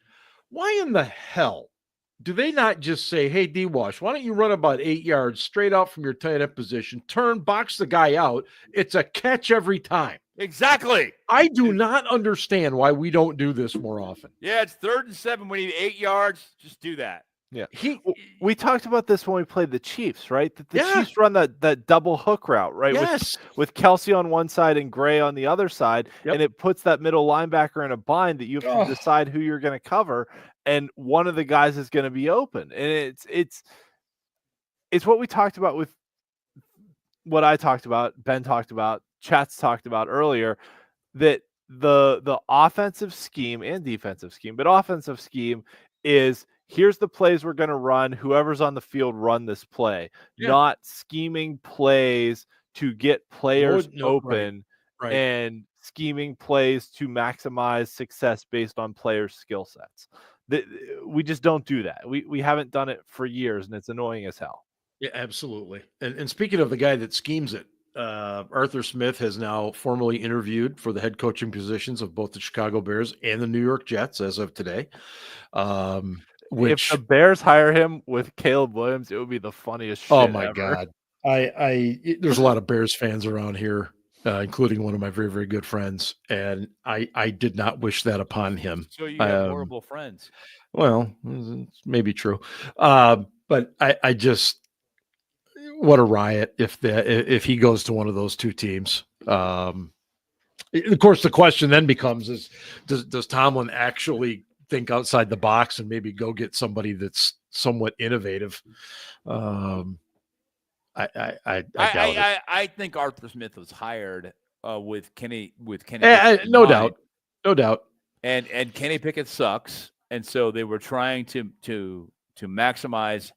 Why in the hell do they not just say, hey, D-Wash, why don't you run about 8 yards straight out from your tight end position, turn, box the guy out? It's a catch every time.
Exactly.
I do not understand why we don't do this more often.
Yeah, it's 3rd and 7. We need 8 yards. Just do that.
Yeah, we talked about this when we played the Chiefs, right? That the Chiefs run that double hook route, right?
Yes.
With Kelsey on one side and Gray on the other side, and it puts that middle linebacker in a bind that you have to decide who you're going to cover, and one of the guys is going to be open. And it's what we talked about with what I talked about, Ben talked about, Chats talked about earlier, that the offensive scheme and defensive scheme, but offensive scheme is, here's the plays we're going to run. Whoever's on the field, run this play. Not scheming plays to get players open and scheming plays to maximize success based on players' skill sets. We just don't do that. We haven't done it for years, and it's annoying as hell.
Yeah, absolutely. And speaking of the guy that schemes it, Arthur Smith has now formally interviewed for the head coaching positions of both the Chicago Bears and the New York Jets as of today.
If the Bears hire him with Caleb Williams, it would be the funniest shit
oh my
ever.
God. There's a lot of Bears fans around here, including one of my very, very good friends. And I did not wish that upon him.
So you have horrible friends.
Well, it's maybe true. But I just, what a riot if he goes to one of those two teams. Of course, the question then becomes does Tomlin actually think outside the box and maybe go get somebody that's somewhat innovative? I doubt it.
I think Arthur Smith was hired with Kenny.
No doubt.
And Kenny Pickett sucks, and so they were trying to maximize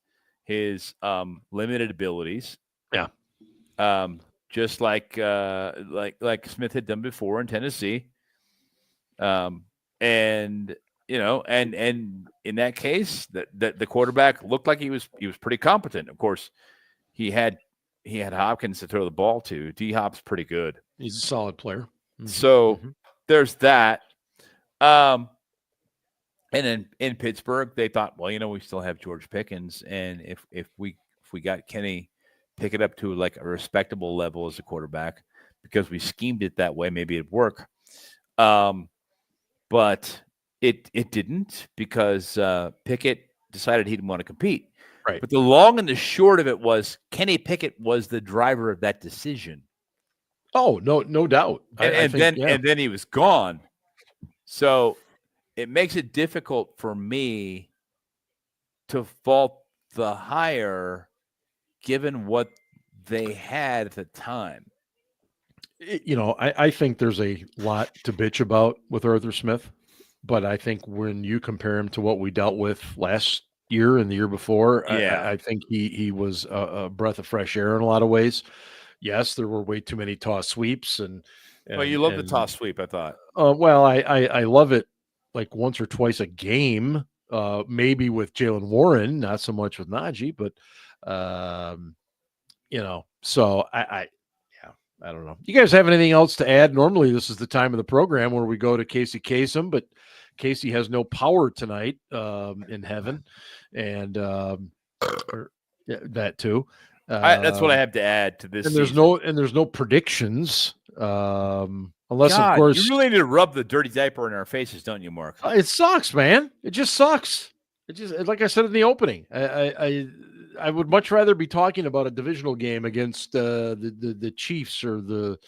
his limited abilities.
Yeah.
Just like Smith had done before in Tennessee. And in that case, the quarterback looked like he was pretty competent. Of course, he had Hopkins to throw the ball to. D-Hop's pretty good.
He's a solid player.
Mm-hmm. So there's that. And then in Pittsburgh, they thought, well, we still have George Pickens, and if we got Kenny Pickett up to like a respectable level as a quarterback, because we schemed it that way, maybe it'd work. But it didn't, because Pickett decided he didn't want to compete.
Right.
But the long and the short of it was Kenny Pickett was the driver of that decision.
Oh, no doubt.
And then he was gone. So it makes it difficult for me to fault the hire given what they had at the time.
I think there's a lot to bitch about with Arthur Smith, but I think when you compare him to what we dealt with last year and the year before, I think he was a breath of fresh air in a lot of ways. Yes, there were way too many toss sweeps, and
well, you love the toss sweep, I thought.
Well, I love it like once or twice a game, maybe with Jalen Warren, not so much with Najee, but so I don't know. You guys have anything else to add? Normally this is the time of the program where we go to Casey Kasem, but Casey has no power tonight in heaven, and that too.
That's what I have to add to this.
And there's no predictions. Unless,
God,
of course,
you really need to rub the dirty diaper in our faces, don't you, Mark?
It sucks, man. It just sucks. It just, like I said in the opening, I would much rather be talking about a divisional game against the Chiefs or the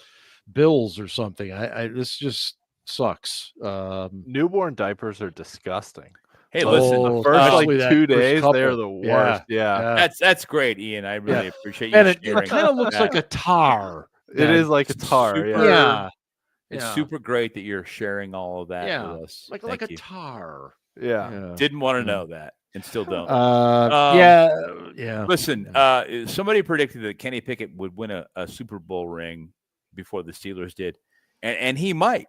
Bills or something. This just sucks.
Newborn diapers are disgusting.
Hey, listen,
the first 2 days, they're the worst. Yeah.
That's great, Ian. I really appreciate you.
And
sharing
it kind of looks like a tar.
It is like a tar.
Super,
It's super great that you're sharing all of that with us.
Like a tar.
Yeah.
Didn't want to know that and still don't. Listen, somebody predicted that Kenny Pickett would win a Super Bowl ring before the Steelers did. And he might.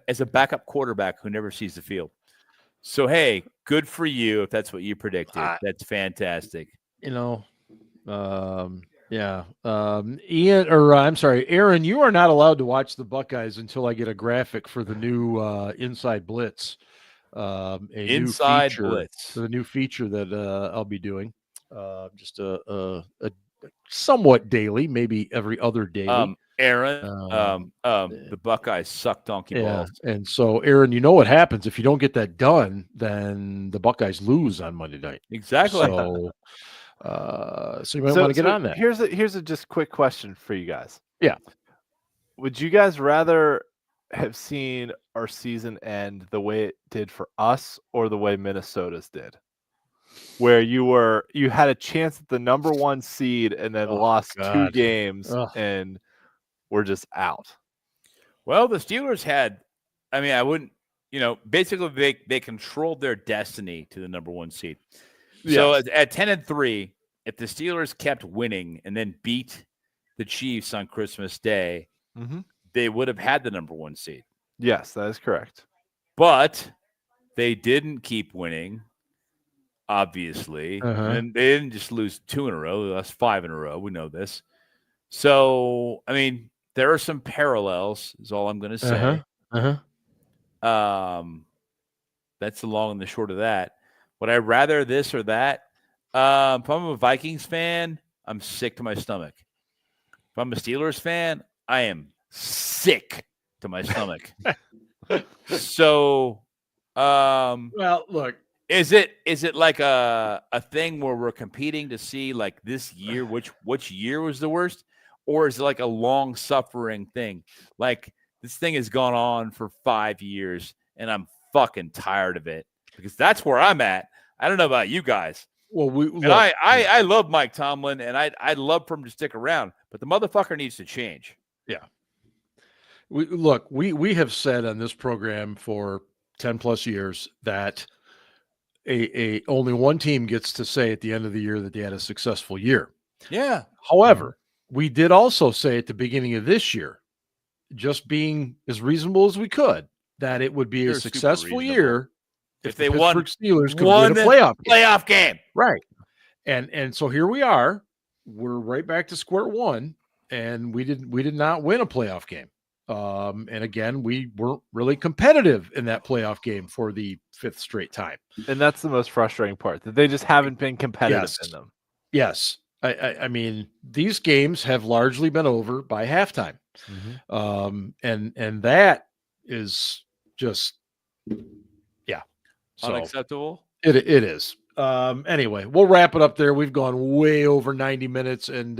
As a backup quarterback who never sees the field. So, hey, good for you if that's what you predicted. That's fantastic.
Aaron, you are not allowed to watch the Buckeyes until I get a graphic for the new Inside Blitz.
Inside Blitz.
The new feature that I'll be doing. Just a somewhat daily, maybe every other daily.
Aaron, the Buckeyes suck donkey balls.
And so, Aaron, you know what happens if you don't get that done? Then the Buckeyes lose on Monday night.
Exactly.
So, you might want to get on that.
Here's a just quick question for you guys.
Yeah.
Would you guys rather have seen our season end the way it did for us or the way Minnesota's did? Where you had a chance at the number 1 seed and then lost 2 games and were just out.
Well, the Steelers I wouldn't, basically they controlled their destiny to the number 1 seed. Yes. So at 10-3, if the Steelers kept winning and then beat the Chiefs on Christmas Day, they would have had the number 1 seed.
Yes, that is correct.
But they didn't keep winning, obviously. And they didn't just lose 2 in a row. They lost 5 in a row. We know this. So, there are some parallels, is all I'm going to say. That's the long and the short of that. Would I rather this or that? If I'm a Vikings fan, I'm sick to my stomach. If I'm a Steelers fan, I am sick to my stomach. So,
well, look,
is it like a thing where we're competing to see like this year, which year was the worst? Or is it like a long-suffering thing? Like, this thing has gone on for 5 years, and I'm fucking tired of it. Because that's where I'm at. I don't know about you guys.
Well,
I love Mike Tomlin, and I'd love for him to stick around. But the motherfucker needs to change.
Yeah. We have said on this program for 10-plus years that only one team gets to say at the end of the year that they had a successful year.
Yeah.
However, we did also say at the beginning of this year, just being as reasonable as we could, that it would be a successful year if the Pittsburgh Steelers could win a playoff game. Right. And so here we are. We're right back to square one, and we did not win a playoff game. And again, we weren't really competitive in that playoff game for the 5th straight time.
And that's the most frustrating part, that they just haven't been competitive in them.
Yes. I mean, these games have largely been over by halftime. And that is just, so
unacceptable.
It is. Anyway, we'll wrap it up there. We've gone way over 90 minutes, and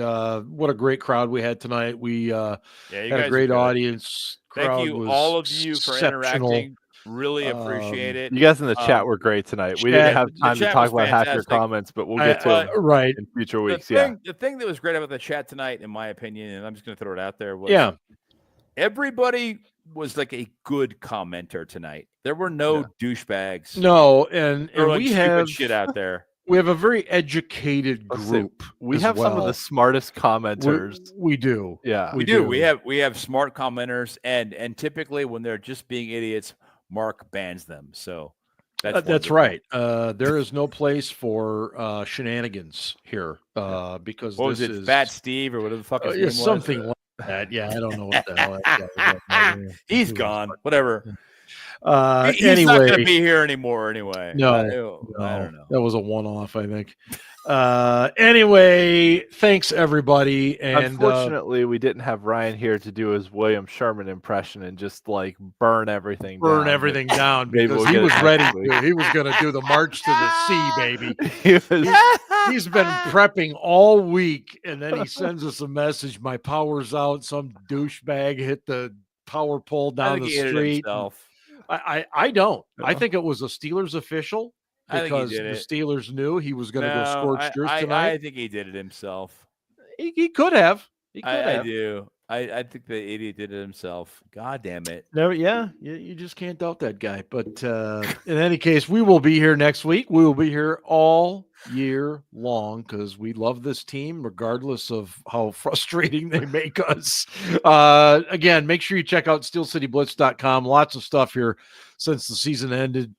what a great crowd we had tonight. We had a great audience.
Thank you, all of you, for interacting. Really appreciate it.
You guys in the chat were great tonight. We didn't have time to talk about half your comments, but we'll get to it in future weeks.
The thing that was great about the chat tonight, in my opinion, and I'm just going to throw it out there, was everybody was like a good commenter tonight. There were no douchebags.
No, and we
have shit out there.
We have a very educated group.
We have some of the smartest commenters.
We do.
Yeah,
we do. We have smart commenters, and typically when they're just being idiots, Mark bans them. So
that's right. There is no place for shenanigans here because
this is Fat Steve or whatever the fuck his name was.
Something like that. Yeah, I don't know what the hell that was.
He's gone. Whatever. He's
anyway,
not going to be here anymore. Anyway,
no,
I don't know.
That was a one-off, I think. Anyway, thanks everybody. And
unfortunately, we didn't have Ryan here to do his William Sherman impression and just like burn everything down
because he was ready to. He was going to do the march to the sea, baby. He's been prepping all week, and then he sends us a message. My power's out. Some douchebag hit the power pole down the street. I don't. No. I think it was a Steelers official because the Steelers knew he was going to go scorched earth tonight.
I think he did it himself.
He could have.
I do. I think the idiot did it himself. God damn it.
No, you just can't doubt that guy. But in any case, we will be here next week. We will be here all year long because we love this team regardless of how frustrating they make us. Again, make sure you check out steelcityblitz.com. Lots of stuff here since the season ended.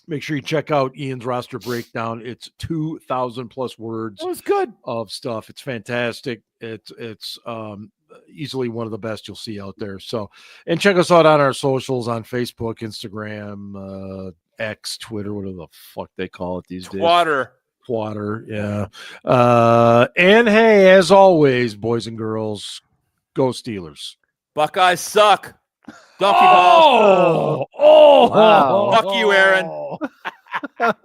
Make sure you check out Ian's roster breakdown. It's 2,000 plus words.
It was good
of stuff. It's fantastic. It's easily one of the best you'll see out there. So, and check us out on our socials on Facebook, Instagram, X, Twitter, whatever the fuck they call it these days. Twatter, yeah. And hey, as always, boys and girls, Go Steelers.
Buckeyes suck. Donkey balls.
Oh,
Wow.
Fuck you, Aaron.